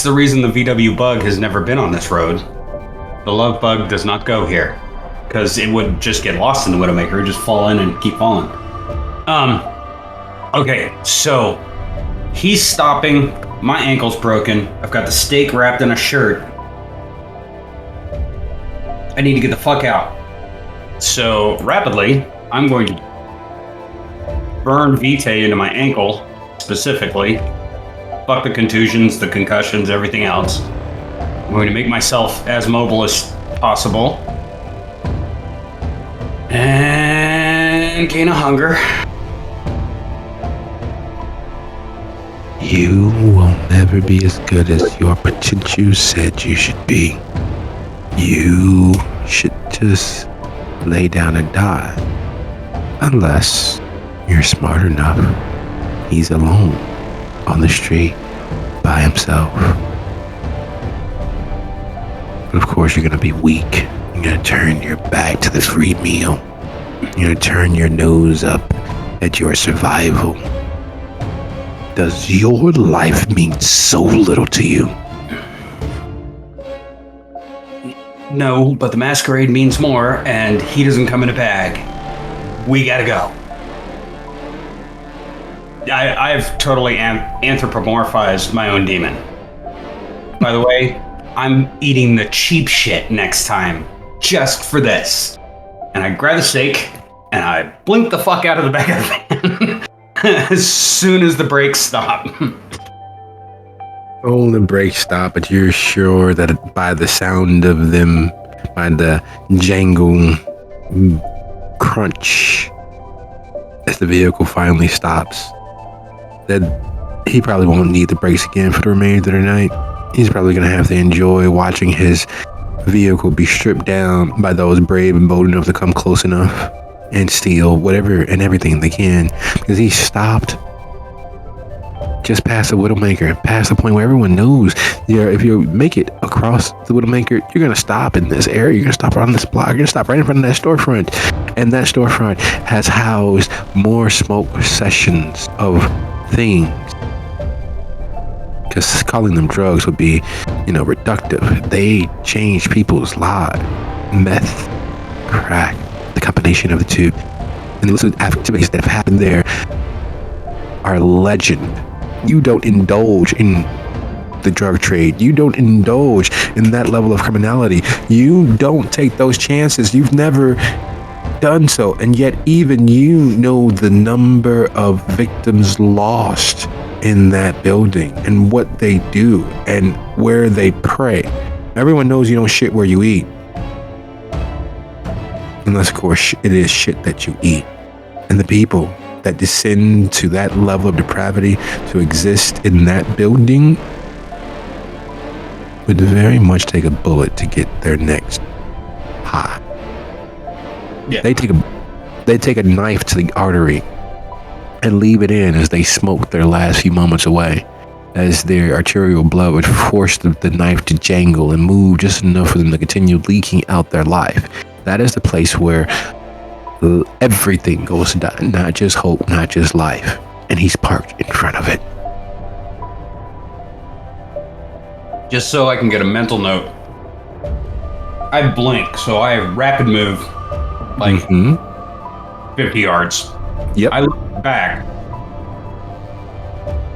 the reason the VW Bug has never been on this road. The Love Bug does not go here, because it would just get lost in the Widowmaker. It would just fall in and keep falling. Okay, so he's stopping. My ankle's broken. I've got the steak wrapped in a shirt. I need to get the fuck out. So rapidly, I'm going to burn Vitae into my ankle, specifically. Fuck the contusions, the concussions, everything else. I'm going to make myself as mobile as possible. And gain a hunger. You will never be as good as your potential said you should be. You should just lay down and die. Unless you're smart enough. He's alone on the street by himself. But of course, you're going to be weak. You're going to turn your back to the free meal. You're going to turn your nose up at your survival. Does your life mean so little to you? No, but the masquerade means more, and he doesn't come in a bag. We gotta go. I've totally anthropomorphized my own demon. By the way, I'm eating the cheap shit next time, just for this. And I grab the steak, and I blink the fuck out of the back of the van as soon as the brakes stop. Oh, the brakes stop, but you're sure that by the sound of them, by the jangle crunch, as the vehicle finally stops, that he probably won't need the brakes again for the remainder of the night. He's probably going to have to enjoy watching his vehicle be stripped down by those brave and bold enough to come close enough and steal whatever and everything they can, because he stopped just past the Widowmaker, past the point where everyone knows, if you make it across the Widowmaker, you're going to stop in this area. You're going to stop on this block. You're going to stop right in front of that storefront. And that storefront has housed more smoke sessions of things. Because calling them drugs would be, reductive. They change people's lives. Meth, crack, the combination of the two. And the illicit activities that have happened there are legend. You don't indulge in the drug trade. You don't indulge in that level of criminality. You don't take those chances. You've never done so. And yet even you know the number of victims lost in that building and what they do and where they pray. Everyone knows you don't shit where you eat. Unless, of course, it is shit that you eat. And the people that descend to that level of depravity to exist in that building would very much take a bullet to get their next high. Yeah. They take a knife to the artery and leave it in as they smoke their last few moments away, as their arterial blood would force the knife to jangle and move just enough for them to continue leaking out their life. That is the place where everything goes to die, not just hope, not just life. And he's parked in front of it. Just so I can get a mental note, I blink, so I rapid move like 50 yards. Yep. I look back.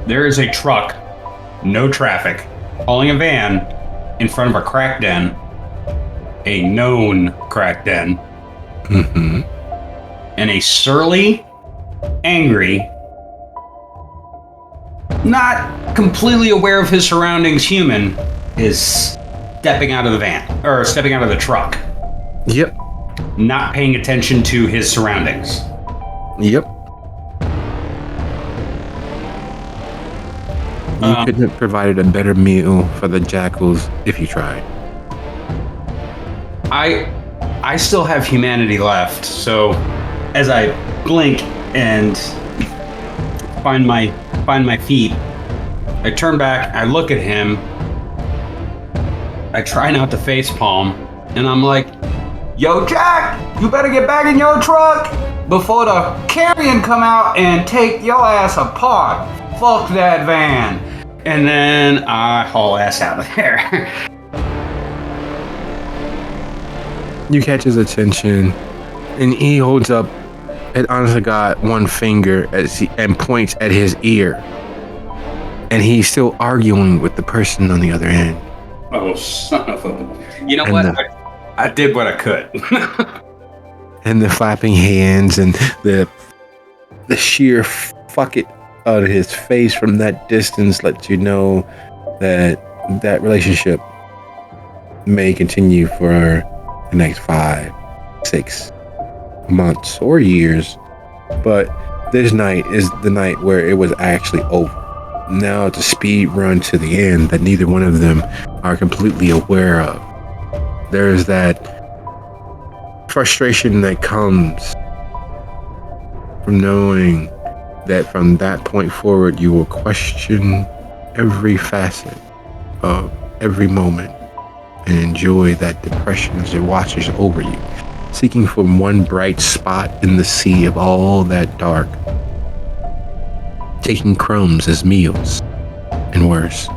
There is a truck, no traffic, hauling a van in front of a crack den, a known crack den. And a surly, angry, not completely aware of his surroundings human is stepping out of the van or stepping out of the truck, Yep. not paying attention to his surroundings. Yep. You couldn't have provided a better meal for the jackals if you tried. I still have humanity left, so as I blink and find my feet, I turn back, I look at him, I try not to face palm, and I'm like, "Yo, Jack, you better get back in your truck before the carrion come out and take your ass apart. Fuck that van." And then I haul ass out of there. You catch his attention, and he holds up an honest to God one finger and points at his ear. And he's still arguing with the person on the other end. Oh, son of a... You know And what? I did what I could. And the flapping hands and the sheer fuck it out of his face from that distance lets you know that relationship may continue for the next 5, 6 months or years. But this night is the night where it was actually over. Now it's a speed run to the end that neither one of them are completely aware of. There's that frustration that comes from knowing that from that point forward you will question every facet of every moment and enjoy that depression as it washes over you, seeking for one bright spot in the sea of all that dark, taking crumbs as meals, and worse.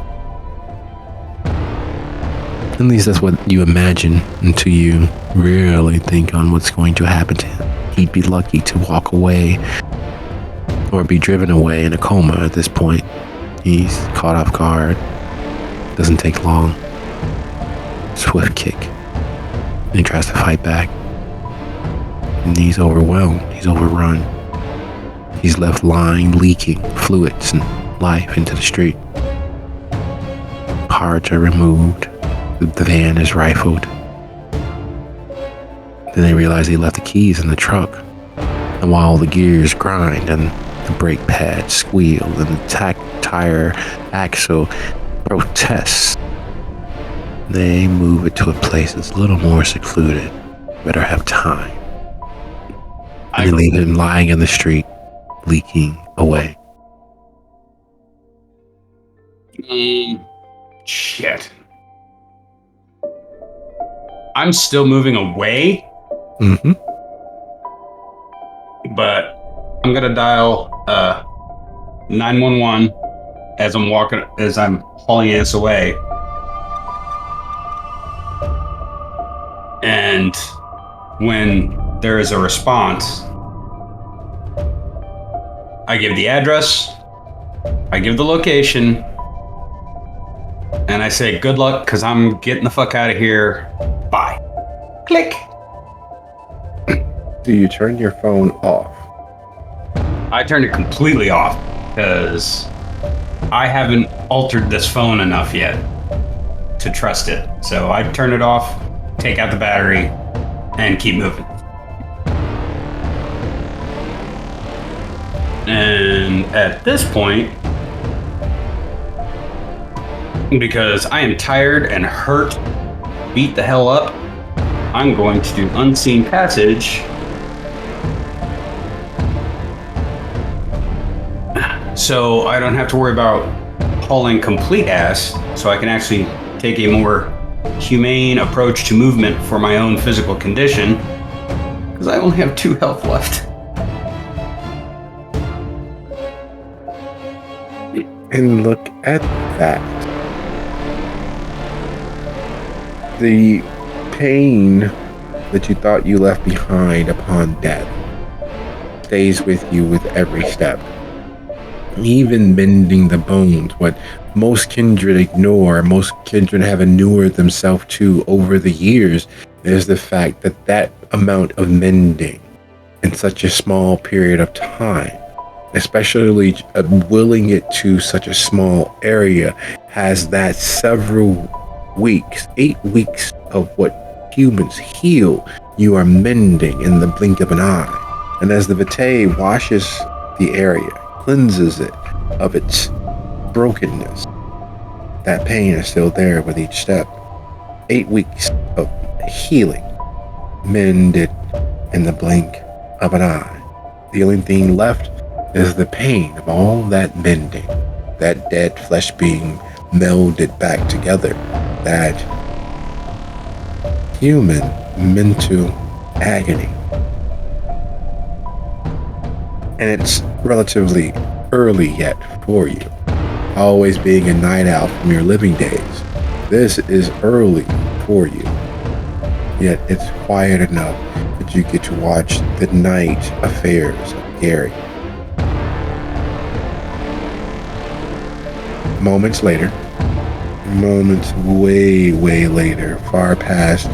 At least that's what you imagine until you really think on what's going to happen to him. He'd be lucky to walk away or be driven away in a coma at this point. He's caught off guard. Doesn't take long. Swift kick. And he tries to fight back. And he's overwhelmed. He's overrun. He's left lying, leaking fluids and life into the street. Cards are removed. The van is rifled. Then they realize he left the keys in the truck. And while the gears grind and the brake pads squeal and the tire axle protests, they move it to a place that's a little more secluded. Better have time. And they leave him lying in the street, leaking away. Shit. I'm still moving away, Mm-hmm. but I'm gonna dial 911 as I'm hauling ass away. And when there is a response, I give the address, I give the location, and I say, good luck, because I'm getting the fuck out of here. Bye. Click. Do you turn your phone off? I turned it completely off because I haven't altered this phone enough yet to trust it. So I turn it off, take out the battery, and keep moving. And at this point, because I am tired and hurt, beat the hell up, I'm going to do unseen passage. So I don't have to worry about hauling complete ass, so I can actually take a more humane approach to movement for my own physical condition, because I only have 2 health left. And look at that. The pain that you thought you left behind upon death stays with you with every step. Even bending the bones, what most kindred ignore, most kindred have inured themselves to over the years, is the fact that that amount of mending in such a small period of time, especially willing it to such a small area, has that several weeks, 8 weeks of what humans heal, you are mending in the blink of an eye. And as the Vitae washes the area, cleanses it of its brokenness, that pain is still there with each step. 8 weeks of healing, mended in the blink of an eye. The only thing left is the pain of all that mending, that dead flesh being melded back together, that human mental agony. And it's relatively early yet for you, always being a night owl from your living days. This is early for you, yet it's quiet enough that you get to watch the night affairs of Gary. Moments later, moments way later, far past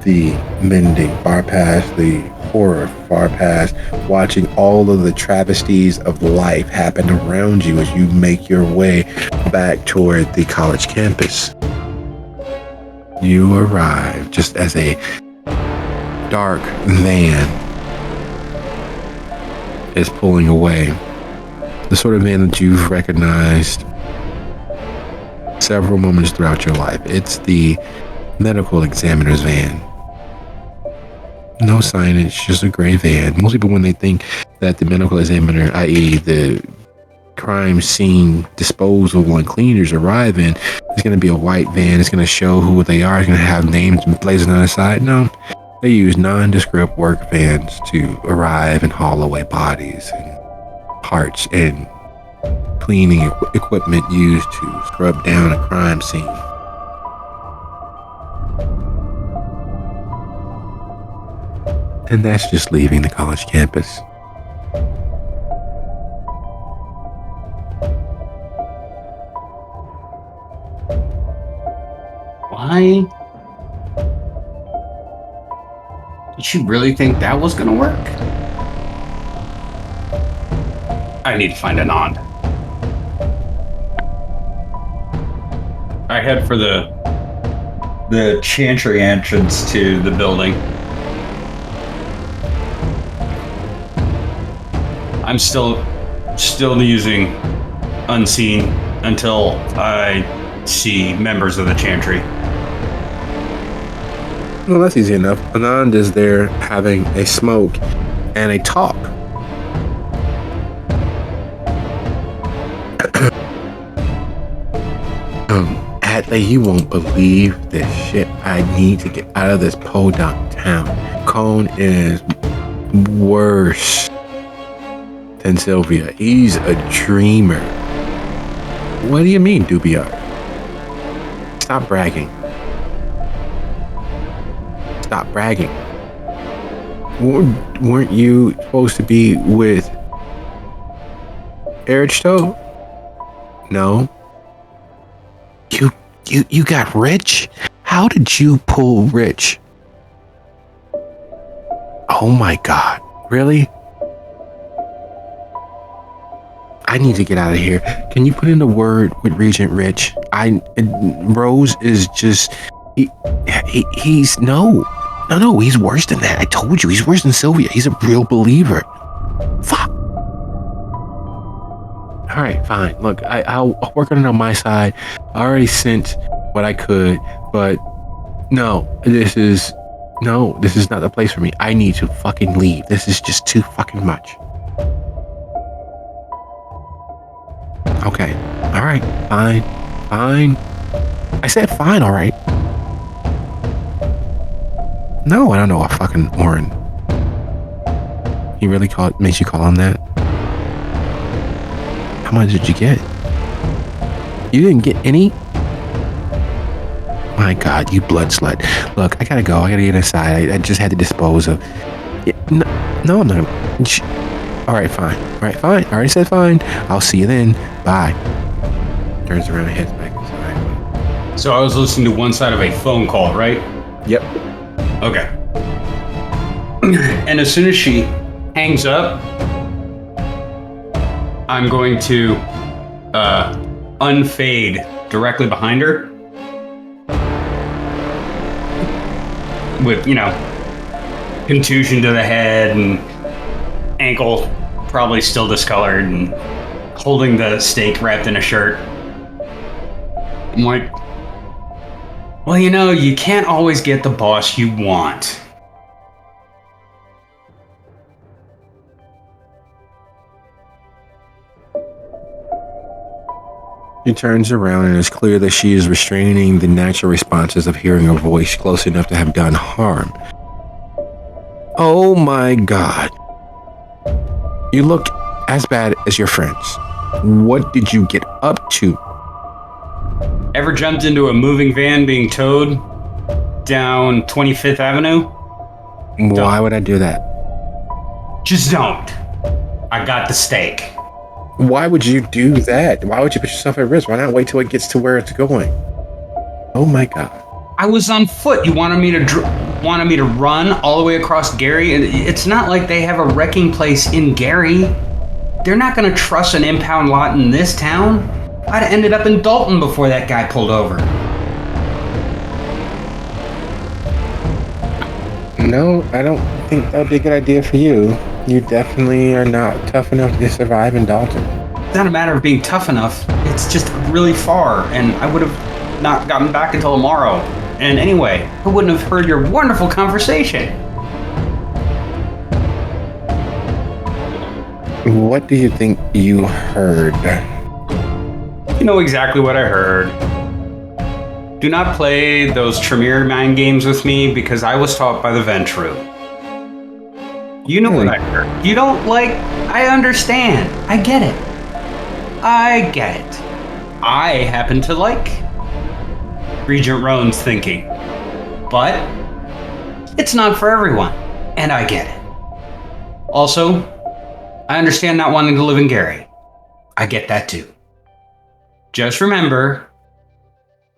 the mending, far past the horror, far past watching all of the travesties of life happen around you as you make your way back toward the college campus. You arrive just as a dark van is pulling away. The sort of van that you've recognized several moments throughout your life. It's the medical examiner's van. No signage, just a gray van. Most people, when they think that the medical examiner, i.e. the crime scene disposal and cleaners arrive in, it's going to be a white van. It's going to show who they are. It's going to have names blazoned on the side. No, they use nondescript work vans to arrive and haul away bodies and parts and cleaning equipment used to scrub down a crime scene. And that's just leaving the college campus. Why? Did you really think that was gonna work? I need to find Anand. I head for the chantry entrance to the building. I'm still using unseen until I see members of the chantry. Well, that's easy enough. Anand is there having a smoke and a talk. Atlee, you won't believe this shit. I need to get out of this podunk town. Cone is worse than Sylvia. He's a dreamer. What do you mean, Dubiar? Stop bragging. Stop bragging. Weren't you supposed to be with Erichto? No. You got Rich? How did you pull Rich? Oh my God. Really? I need to get out of here. Can you put in a word with Regent Rich? Rose is just he's no, he's worse than that. I told you, he's worse than Sylvia. He's a real believer. Fuck. All right, fine. Look, I'll work on it on my side. I already sent what I could, but this is not the place for me. I need to fucking leave. This is just too fucking much. Okay. All right. Fine. I said fine, all right. No, I don't know a fucking Oren. He really makes you call him that? How much did you get? You didn't get any? My God, you blood slut. Look, I gotta go. I gotta get inside. I just had to dispose of... No, I'm not. All right, fine. I already said fine. I'll see you then. Bye. Turns around and heads back inside. So I was listening to one side of a phone call, right? Yep. Okay. And as soon as she hangs up, I'm going to unfade directly behind her with, contusion to the head and ankle probably still discolored and holding the steak wrapped in a shirt. I'm like, well, you can't always get the boss you want. She turns around and it's clear that she is restraining the natural responses of hearing a voice close enough to have done harm. Oh my God. You look as bad as your friends. What did you get up to? Ever jumped into a moving van being towed down 25th Avenue? Why would I do that? Just don't. I got the steak. Why would you do that? Why would you put yourself at risk? Why not wait till it gets to where it's going? Oh my God. I was on foot. You wanted me to run all the way across Gary? It's not like they have a wrecking place in Gary. They're not going to trust an impound lot in this town. I'd have ended up in Dalton before that guy pulled over. No, I don't think that would be a good idea for you. You definitely are not tough enough to survive in Dalton. It's not a matter of being tough enough. It's just really far, and I would have not gotten back until tomorrow. And anyway, I wouldn't have heard your wonderful conversation. What do you think you heard? You know exactly what I heard. Do not play those Tremere mind games with me because I was taught by the Ventru. You know what I heard. You don't like... I understand. I get it. I happen to like Regent Roan's thinking. But it's not for everyone. And I get it. Also, I understand not wanting to live in Gary. I get that too. Just remember,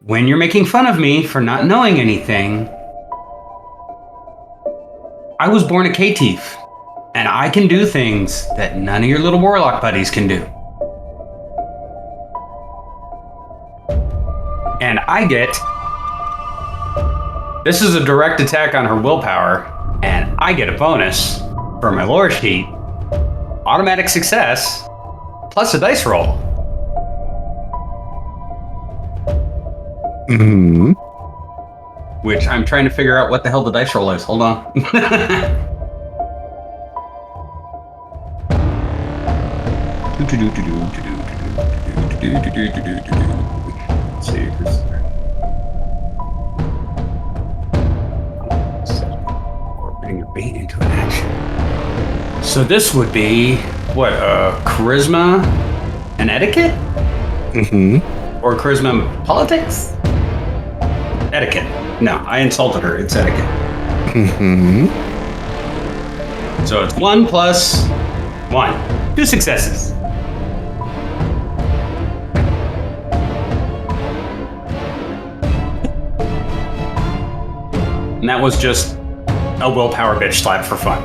when you're making fun of me for not knowing anything, I was born a Caitiff, and I can do things that none of your little warlock buddies can do. And I get... This is a direct attack on her willpower, and I get a bonus for my lore sheet. Automatic success, plus a dice roll. Mm-hmm. Which I'm trying to figure out what the hell the dice roll is. Hold on. Let's see. Incorporating your bait into an action. So this would be what? Charisma and etiquette? Mm-hmm. Or charisma and politics? Etiquette. No, I insulted her. It's etiquette. Mm-hmm. So it's 1 plus 1. 2 successes. And that was just a willpower bitch slap for fun.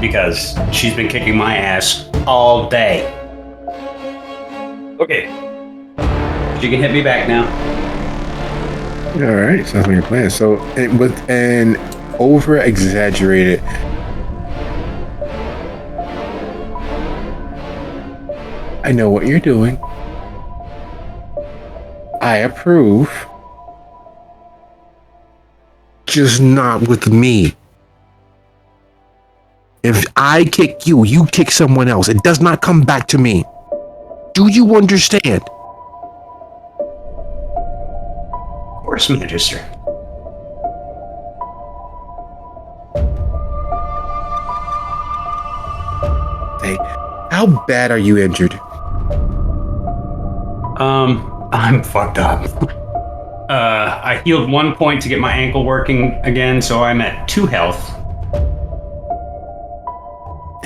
Because she's been kicking my ass all day. Okay. She can hit me back now. All right, sounds like your plan. So, with an over-exaggerated I know what you're doing. I approve. Just not with me. If I kick you, you kick someone else. It does not come back to me. Do you understand? Of course, Magister. Hey, how bad are you injured? I'm fucked up. I healed 1 point to get my ankle working again, so I'm at 2 health.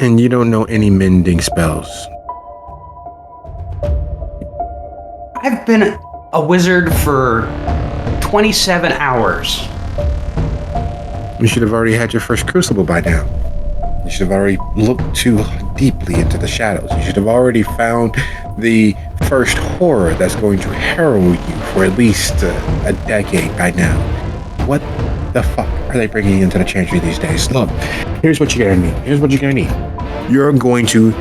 And you don't know any mending spells. I've been a wizard for 27 hours. You should have already had your first crucible by now. You should have already looked too deeply into the shadows. You should have already found the first horror that's going to harrow you for at least a decade by now. What the fuck are they bringing into the chantry these days? Look, here's what you're gonna need. Here's what you're gonna need. You're going to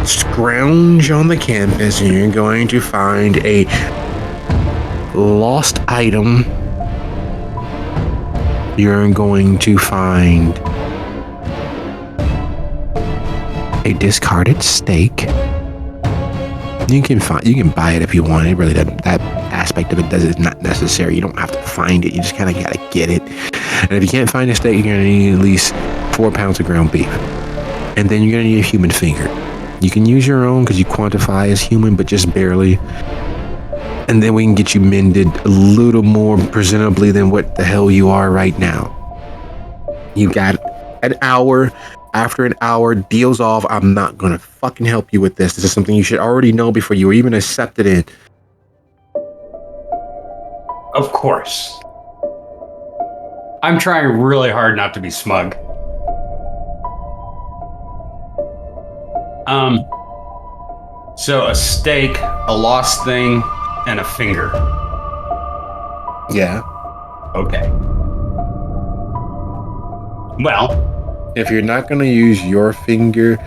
scrounge on the campus and you're going to find a lost item. You're going to find a discarded steak. You can buy it if you want. It really doesn't. That aspect of it is not necessary. You don't have to find it. You just kind of gotta get it. And if you can't find a steak, you're gonna need at least 4 pounds of ground beef. And then you're gonna need a human finger. You can use your own because you quantify as human, but just barely. And then we can get you mended a little more presentably than what the hell you are right now. You got an hour. After an hour, deals off. I'm not gonna fucking help you with this. This is something you should already know before you were even accepted in. Of course. I'm trying really hard not to be smug. So a steak, a lost thing, and a finger. Yeah. Okay. Well, if you're not gonna use your finger,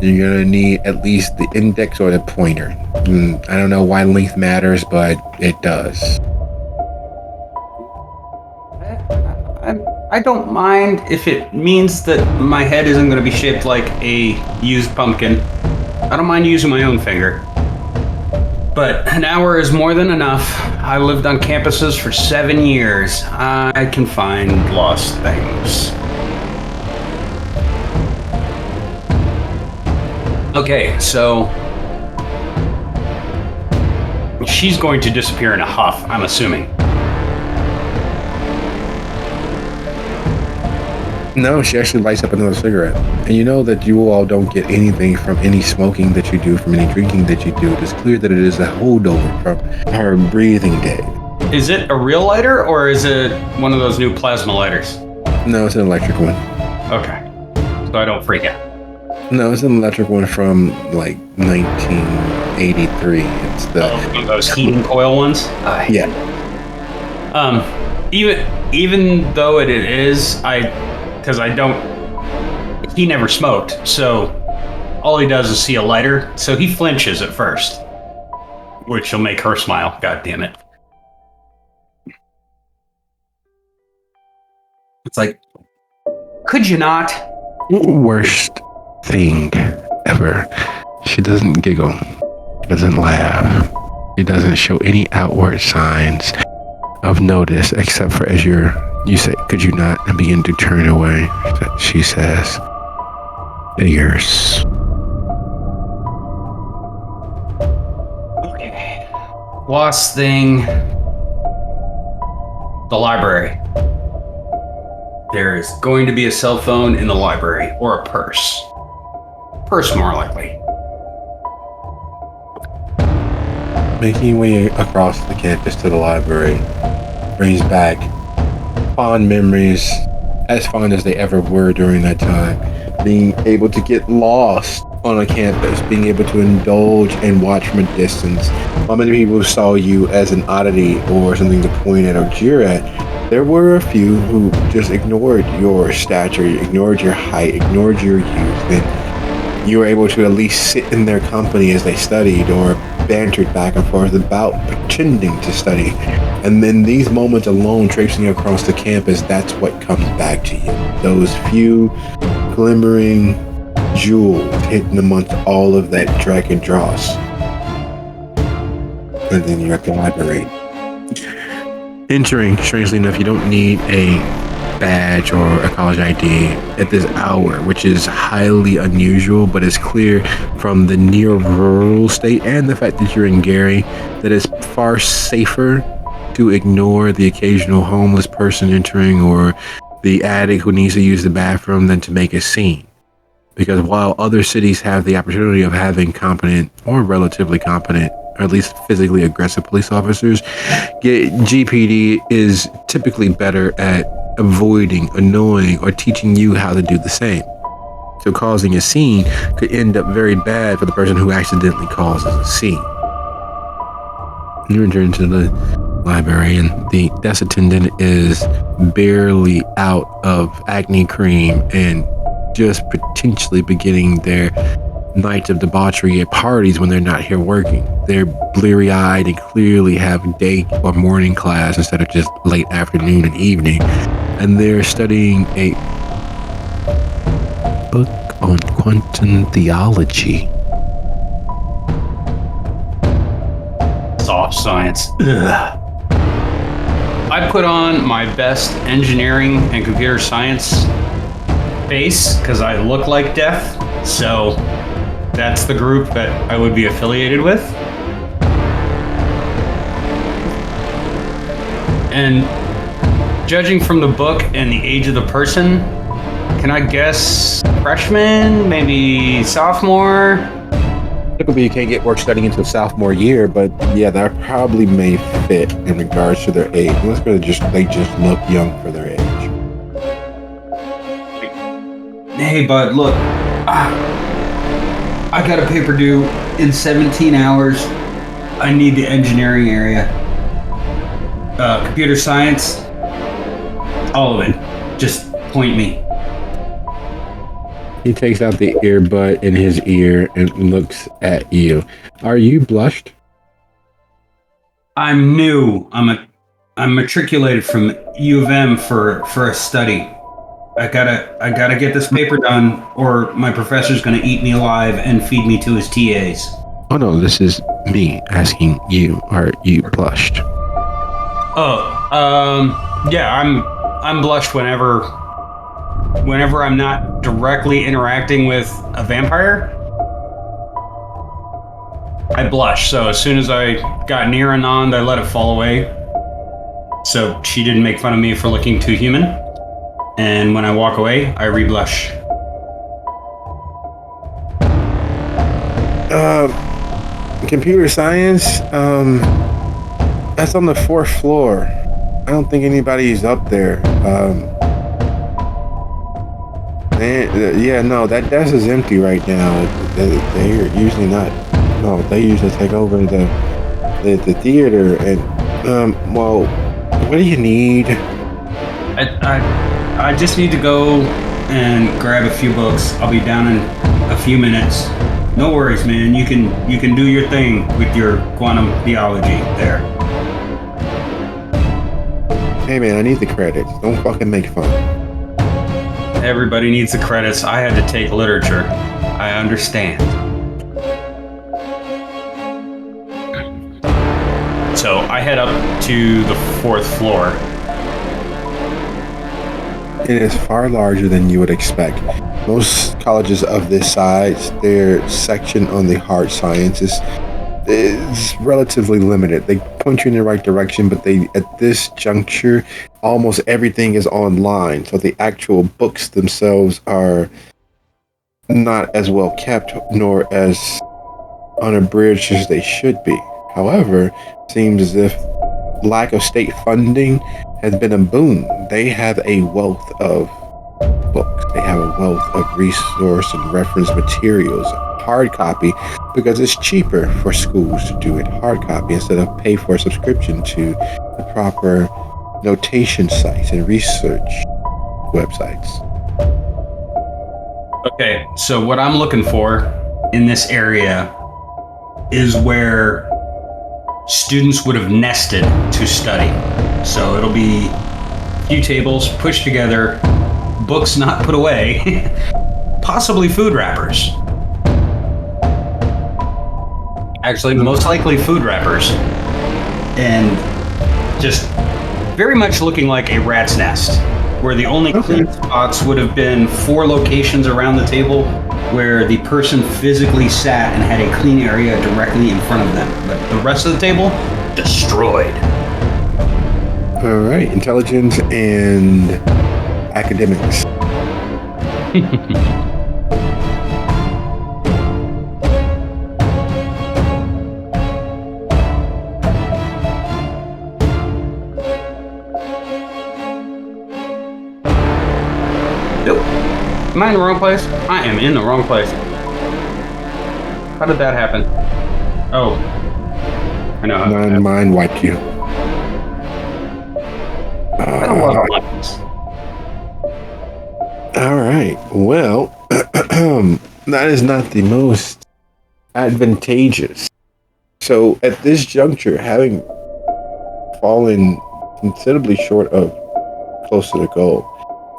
you're gonna need at least the index or the pointer. I don't know why length matters, but it does. I don't mind if it means that my head isn't going to be shaped like a used pumpkin. I don't mind using my own finger. But an hour is more than enough. I lived on campuses for 7 years. I can find lost things. Okay, so she's going to disappear in a huff, I'm assuming. No, she actually lights up another cigarette. And you know that you all don't get anything from any smoking that you do, from any drinking that you do. It is clear that it is a holdover from her breathing day. Is it a real lighter or is it one of those new plasma lighters? No, it's an electric one. Okay. So I don't freak out. No, it's an electric one from like 1983. It's the one of those heating coil ones. Yeah. Even though it is, because I don't. He never smoked, so all he does is see a lighter. So he flinches at first, which will make her smile. God damn it! It's like, could you not? Worst thing ever. She doesn't giggle. She doesn't laugh. She doesn't show any outward signs of notice, except for as you say, could you not, and begin to turn away. She says, figures. Okay. Lost thing. The library. There is going to be a cell phone in the library, or a purse. Purse, more likely. Making your way across the campus to the library brings back fond memories, as fond as they ever were during that time. Being able to get lost on a campus, being able to indulge and watch from a distance. How many people saw you as an oddity or something to point at or jeer at? There were a few who just ignored your stature, ignored your height, ignored your youth, and you were able to at least sit in their company as they studied or bantered back and forth about pretending to study. And then these moments alone, traipsing across the campus, that's what comes back to you. Those few glimmering jewels hidden amongst all of that drag and dross. And then you're at the library. Entering, strangely enough, you don't need a badge or a college ID at this hour, which is highly unusual, but it's clear from the near rural state and the fact that you're in Gary that it's far safer to ignore the occasional homeless person entering or the addict who needs to use the bathroom than to make a scene. Because while other cities have the opportunity of having competent or relatively competent, or at least physically aggressive police officers, GPD is typically better at avoiding, annoying, or teaching you how to do the same. So causing a scene could end up very bad for the person who accidentally causes a scene. You enter into the librarian. The desk attendant is barely out of acne cream and just potentially beginning their nights of debauchery at parties when they're not here working. They're bleary-eyed and clearly have day or morning class instead of just late afternoon and evening. And they're studying a book on quantum theology. Soft science. Ugh. I put on my best engineering and computer science face because I look like death. So that's the group that I would be affiliated with. And judging from the book and the age of the person, can I guess freshman, maybe sophomore? Typically, you can't get work studying until sophomore year, but yeah, that probably may fit in regards to their age. Unless they just look young for their age. Hey, bud, look. I got a paper due in 17 hours. I need the engineering area. Computer science. All of it. Just point me. He takes out the earbud in his ear and looks at you. Are you blushed? I'm new. I'm matriculated from U of M for a study. I gotta get this paper done, or my professor's gonna eat me alive and feed me to his TAs. Oh no, this is me asking you, are you blushed? Yeah, I'm blushed whenever I'm not directly interacting with a vampire. I blush, so as soon as I got near Anand, I let it fall away. So she didn't make fun of me for looking too human. And when I walk away, I re-blush. Computer science, that's on the 4th floor. I don't think anybody's up there. No, that desk is empty right now. They're usually not. No, they usually take over the theater. And well, what do you need? I just need to go and grab a few books. I'll be down in a few minutes. No worries, man. You can do your thing with your quantum theology there. Hey man, I need the credits. Don't fucking make fun. Everybody needs the credits. I had to take literature. I understand. So I head up to the 4th floor. It is far larger than you would expect. Most colleges of this size, their section on the hard sciences is relatively limited. They point you in the right direction, but at this juncture, almost everything is online. So the actual books themselves are not as well kept nor as unabridged as they should be. However, it seems as if lack of state funding has been a boon. They have a wealth of books. They have a wealth of resource and reference materials. Hard copy, because it's cheaper for schools to do it hard copy instead of pay for a subscription to the proper notation sites and research websites. Okay, so what I'm looking for in this area is where students would have nested to study. So it'll be a few tables pushed together, books not put away, possibly food wrappers. Actually, most likely food wrappers. And just very much looking like a rat's nest, where the only clean spots would have been 4 locations around the table where the person physically sat and had a clean area directly in front of them. But the rest of the table, destroyed. All right, intelligence and academics. Nope. Am I in the wrong place? I am in the wrong place. How did that happen? Oh. I know. Mind wiped you. Well, that is not the most advantageous. So at this juncture, having fallen considerably short of close to the goal,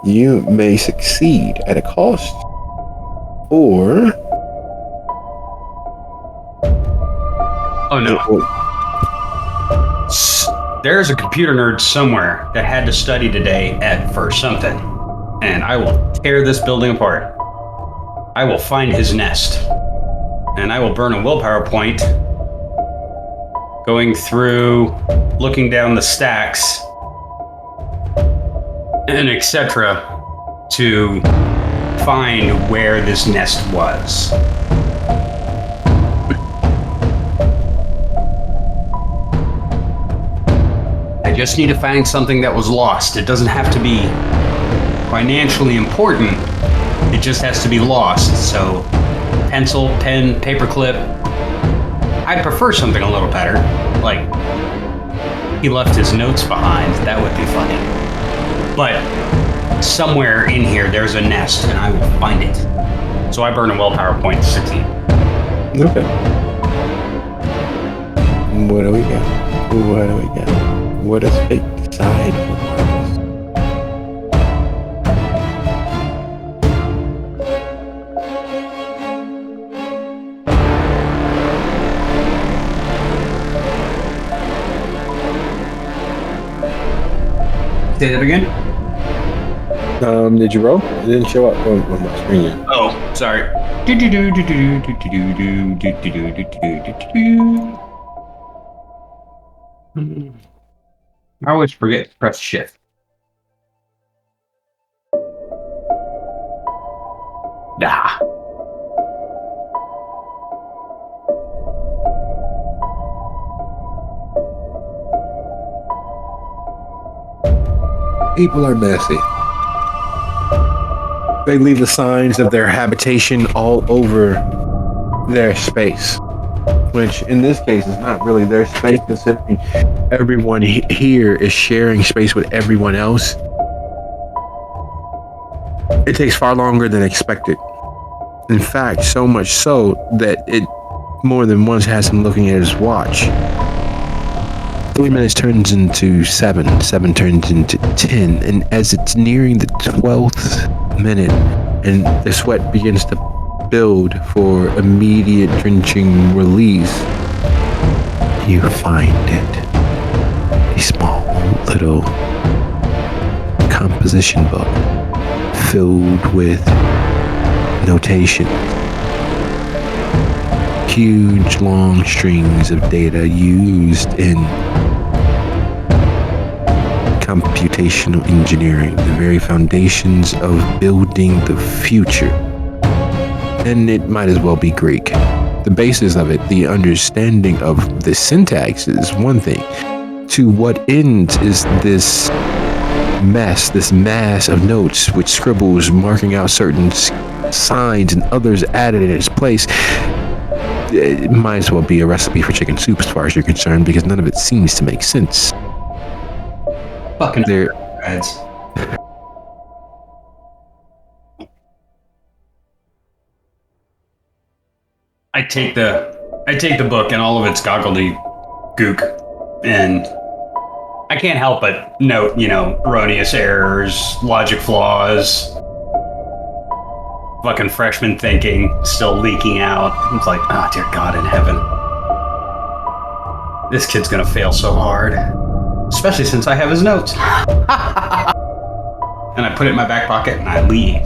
you may succeed at a cost, or Oh no. There's a computer nerd somewhere that had to study today for something, and I will tear this building apart. I will find his nest, and I will burn a willpower point going through, looking down the stacks, and etc. to find where this nest was. I just need to find something that was lost. It doesn't have to be financially important. It just has to be lost. So, pencil, pen, paperclip. I'd prefer something a little better. Like, he left his notes behind. That would be funny. But somewhere in here, there's a nest, and I will find it. So I burn a willpower point to 16. Okay. What do we got? What do we got? What does fate decide for us? Say that again? Did you roll? It didn't show up on my screen yet. Oh, sorry. I always forget to press shift. Nah. People are messy. They leave the signs of their habitation all over their space, which in this case is not really their space, considering everyone here is sharing space with everyone else. It takes far longer than expected. In fact, so much so that it more than once has him looking at his watch. 3 minutes turns into 7, 7 turns into 10, and as it's nearing the 12th minute and the sweat begins to build for immediate drenching release, you find it. A small little composition book filled with notation. Huge long strings of data used in computational engineering, the very foundations of building the future. And it might as well be Greek. The basis of it, the understanding of the syntax is one thing. To what end is this mess, this mass of notes with scribbles marking out certain signs and others added in its place? It might as well be a recipe for chicken soup as far as you're concerned, because none of it seems to make sense. Fucking There, ads. I take the book and all of its gook, and I can't help but note, erroneous errors, logic flaws, fucking freshman thinking still leaking out. It's like, oh dear God in heaven, this kid's gonna fail so hard, especially since I have his notes. And I put it in my back pocket and I leave.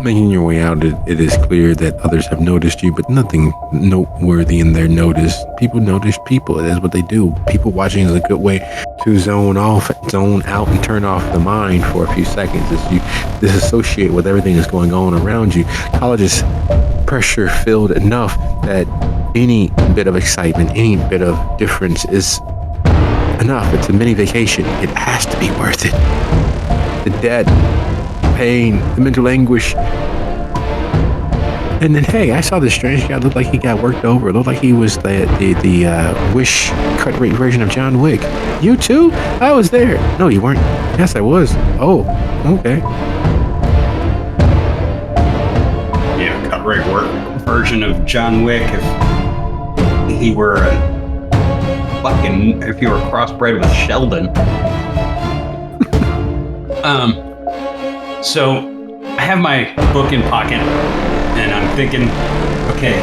Making your way out, it is clear that others have noticed you, but nothing noteworthy in their notice. People notice people. It is what they do. People watching is a good way to zone out, and turn off the mind for a few seconds as you disassociate with everything that's going on around you. College is pressure filled enough that any bit of excitement, any bit of difference is enough. It's a mini vacation. It has to be worth it. The debt, pain, the mental anguish. And then, hey, I saw this strange guy. Looked like he got worked over. Looked like he was the wish cut rate version of John Wick. You too? I was there. No, you weren't. Yes, I was. Oh, okay. version of John Wick if he were if he were crossbred with Sheldon. So I have my book in pocket, and I'm thinking, okay,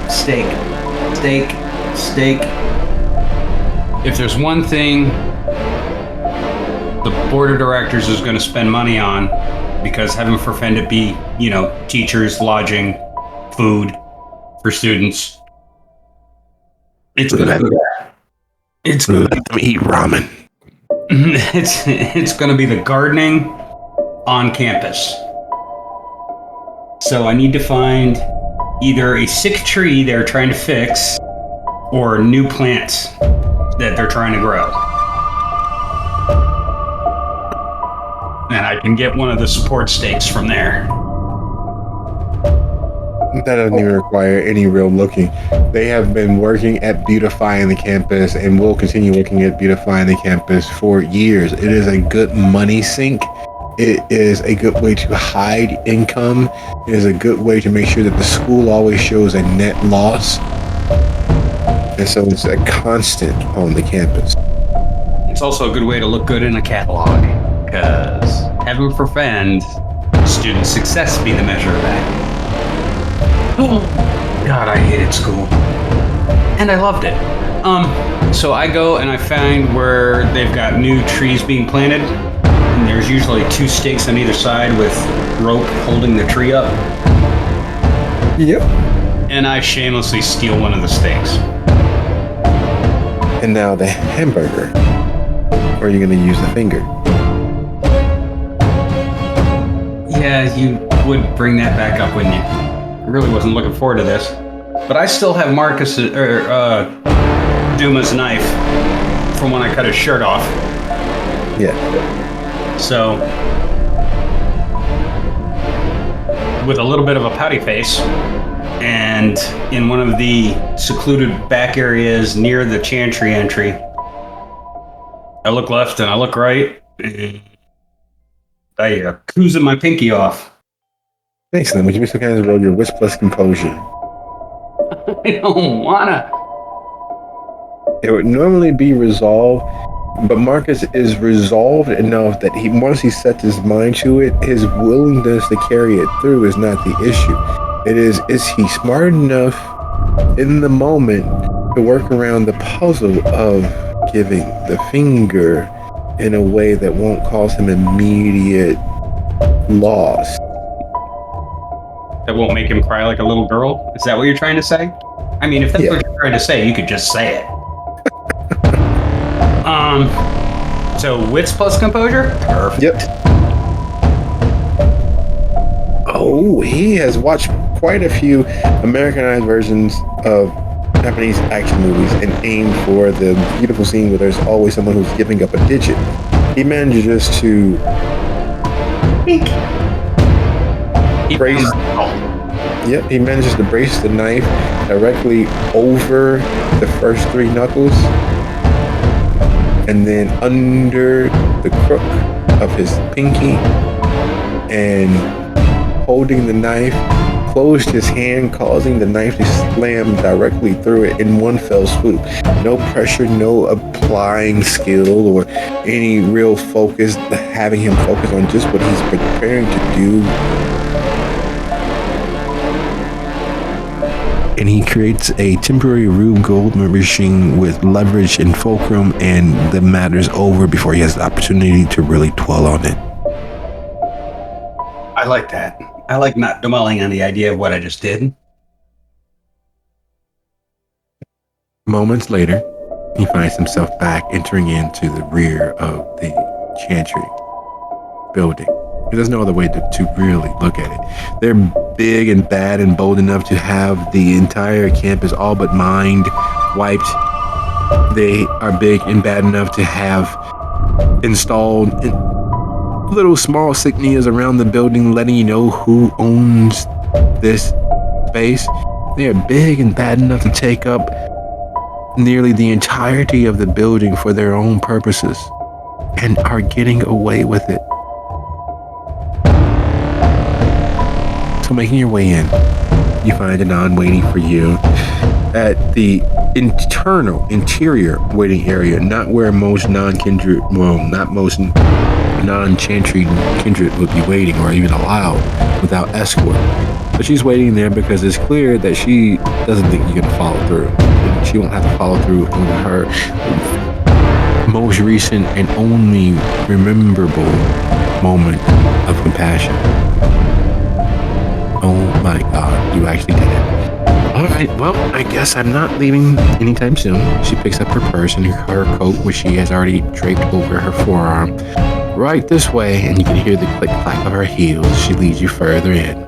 steak. If there's one thing the board of directors is going to spend money on, because heaven forfend it be, teachers, lodging, food for students, it's going to be that. It's going to eat ramen. It's going to be the gardening on campus. So I need to find either a sick tree they're trying to fix or new plants that they're trying to grow. And I can get one of the support stakes from there. That doesn't even require any real looking. They have been working at beautifying the campus and will continue working at beautifying the campus for years. It is a good money sink. It is a good way to hide income. It is a good way to make sure that the school always shows a net loss. And so it's a constant on the campus. It's also a good way to look good in a catalog, because heaven forfend, student success be the measure of that. Oh, God, I hated school. And I loved it. So I go and I find where they've got new trees being planted. And there's usually 2 stakes on either side with rope holding the tree up. Yep. And I shamelessly steal one of the stakes. And now the hamburger. Or are you going to use the finger? Yeah, you would bring that back up, wouldn't you? I really wasn't looking forward to this. But I still have Diuma's knife from when I cut his shirt off. Yeah. So, with a little bit of a pouty face, and in one of the secluded back areas near the chantry entry, I look left and I look right, and I cruising my pinky off. Excellent. Would you be so kind as to roll your wits plus composure? I don't wanna. It would normally be resolved, but Marcus is resolved enough that once he sets his mind to it, his willingness to carry it through is not the issue. It is he smart enough in the moment to work around the puzzle of giving the finger in a way that won't cause him immediate loss. That won't make him cry like a little girl? Is that what you're trying to say? I mean, if that's what you're trying to say, you could just say it. So wits plus composure? Perfect. Yep. Oh, he has watched quite a few Americanized versions of Japanese action movies and aimed for the beautiful scene where there's always someone who's giving up a digit. He manages to brace. Yep, he manages to brace the knife directly over the first 3 knuckles, and then under the crook of his pinky, and holding the knife, closed his hand, causing the knife to slam directly through it in one fell swoop. No pressure, no applying skill or any real focus, having him focus on just what he's preparing to do. And he creates a temporary Rube Goldberg machine with leverage and fulcrum, and the matter's over before he has the opportunity to really dwell on it. I like that. I like not dwelling on the idea of what I just did. Moments later, he finds himself back entering into the rear of the chantry building. There's no other way to really look at it. They're big and bad and bold enough to have the entire campus all but mined, wiped. They are big and bad enough to have installed little small insignias around the building letting you know who owns this space. They are big and bad enough to take up nearly the entirety of the building for their own purposes, and are getting away with it. So making your way in, You find Anon waiting for you at the interior waiting area, not where most non-kindred, well, not most non-chantry kindred would be waiting or even allowed without escort. But she's waiting there because it's clear that she doesn't think you're going to follow through. She won't have to follow through on her most recent and only rememberable moment of compassion. Oh my God, you actually did it. All right, well, I guess I'm not leaving anytime soon. She picks up her purse and her coat, which she has already draped over her forearm. Right this way, and you can hear the click-clack of her heels. She leads you further in,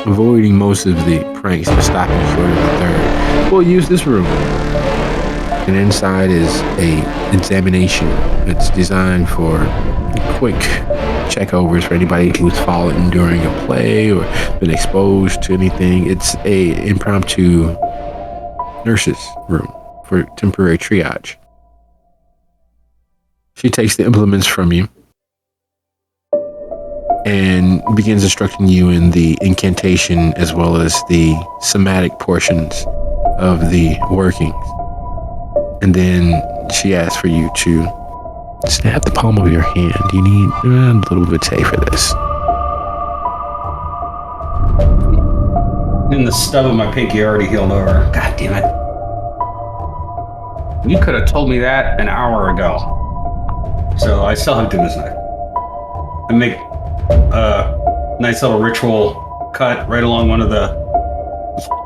avoiding most of the pranks but stopping short of the third. We'll use this room. And inside is a examination. It's designed for quick checkovers for anybody who's fallen during a play or been exposed to anything. It's a impromptu nurse's room for temporary triage. She takes the implements from you and begins instructing you in the incantation as well as the somatic portions of the workings. And then she asks for you to snap the palm of your hand. You need a little vitae for this. And the stub of my pinky already healed over. God damn it. You could have told me that an hour ago. So I still have Dima's knife. I make a nice little ritual cut right along one of the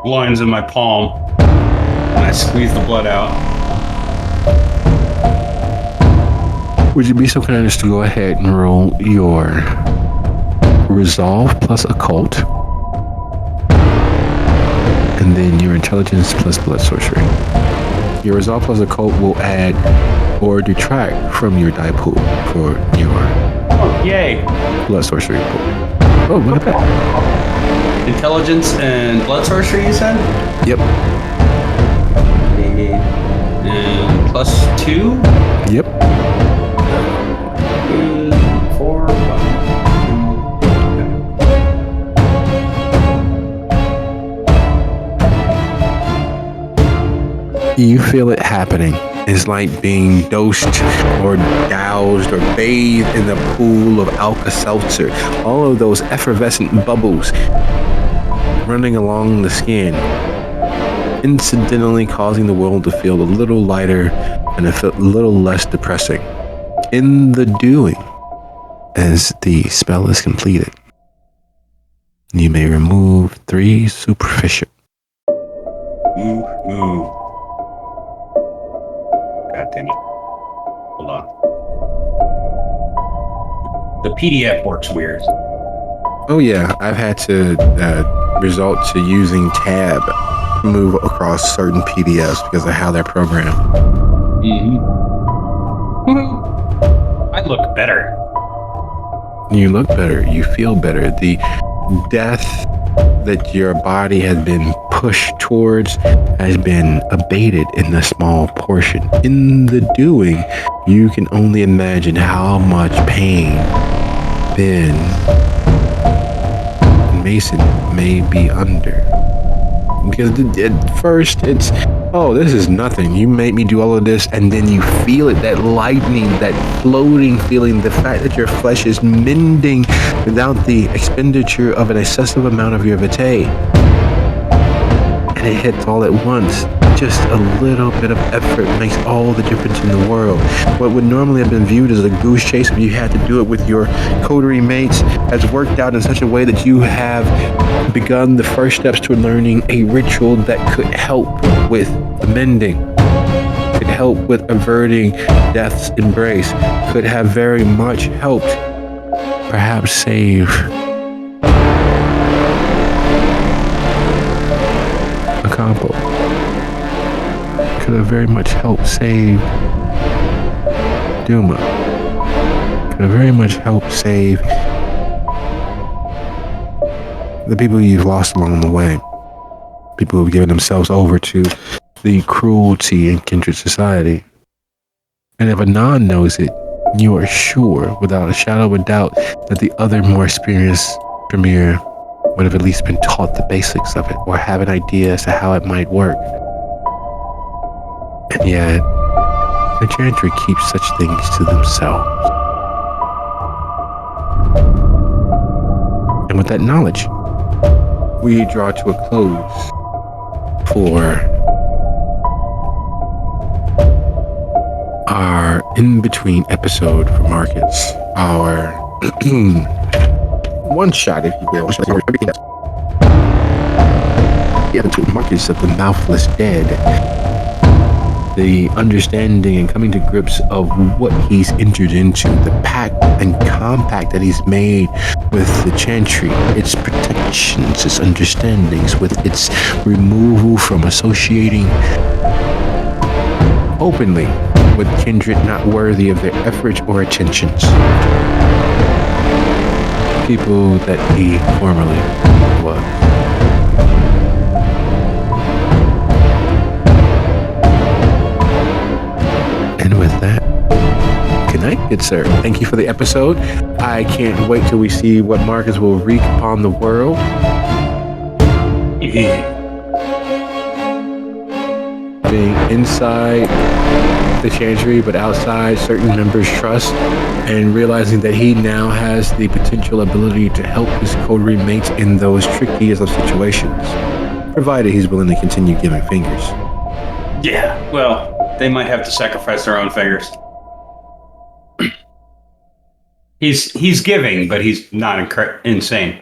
lines in my palm. And I squeeze the blood out. Would you be so kind as to go ahead and roll your resolve plus occult, and then your intelligence plus blood sorcery. Your resolve plus occult will add or detract from your die pool for your Yay! blood sorcery pool. Oh, look at that. Intelligence and blood sorcery, you said? Yep. And +2? Yep. 4, 5. You feel it happening. It's like being dosed or doused or bathed in a pool of Alka-Seltzer. All of those effervescent bubbles running along the skin, incidentally causing the world to feel a little lighter and a little less depressing. In the doing, as the spell is completed, you may remove 3 superficial. Ooh. God damn it. Hold on. The PDF works weird. Oh yeah, I've had to resort to using tab to move across certain PDFs because of how they're programmed. I look better. You look better. You feel better. The death that your body has been pushed towards has been abated in a small portion. In the doing, you can only imagine how much pain Ben and Mason may be under. Because at first it's, oh, this is nothing. You made me do all of this, and then you feel it, that lightning, that floating feeling, the fact that your flesh is mending without the expenditure of an excessive amount of your vitae. And it hits all at once. Just a little bit of effort makes all the difference in the world. What would normally have been viewed as a goose chase if you had to do it with your coterie mates has worked out in such a way that you have begun the first steps to learning a ritual that could help with the mending, could help with averting death's embrace, could have very much helped, perhaps save a couple. Could have very much helped save Diuma. Could have very much helped save the people you've lost along the way. People who've given themselves over to the cruelty in kindred society. And if Anon knows it, you are sure, without a shadow of a doubt, that the other more experienced premier would have at least been taught the basics of it or have an idea as to how it might work. And yet, the chantry keeps such things to themselves. And with that knowledge, we draw to a close for our in-between episode for Marcus. Our one shot, if you will. The episode Marcus of the Mouthless Dead. The understanding and coming to grips of what he's entered into, the pact and compact that he's made with the chantry, its protections, its understandings, with its removal from associating openly with kindred not worthy of their effort or attentions. People that he formerly was. And with that, good night, good sir. Thank you for the episode. I can't wait till we see what Marcus will wreak upon the world. Being inside the chantry, but outside certain members' trust, and realizing that he now has the potential ability to help his coterie mates in those trickiest of situations, provided he's willing to continue giving fingers. Yeah, well, they might have to sacrifice their own fingers. He's giving, but he's not insane.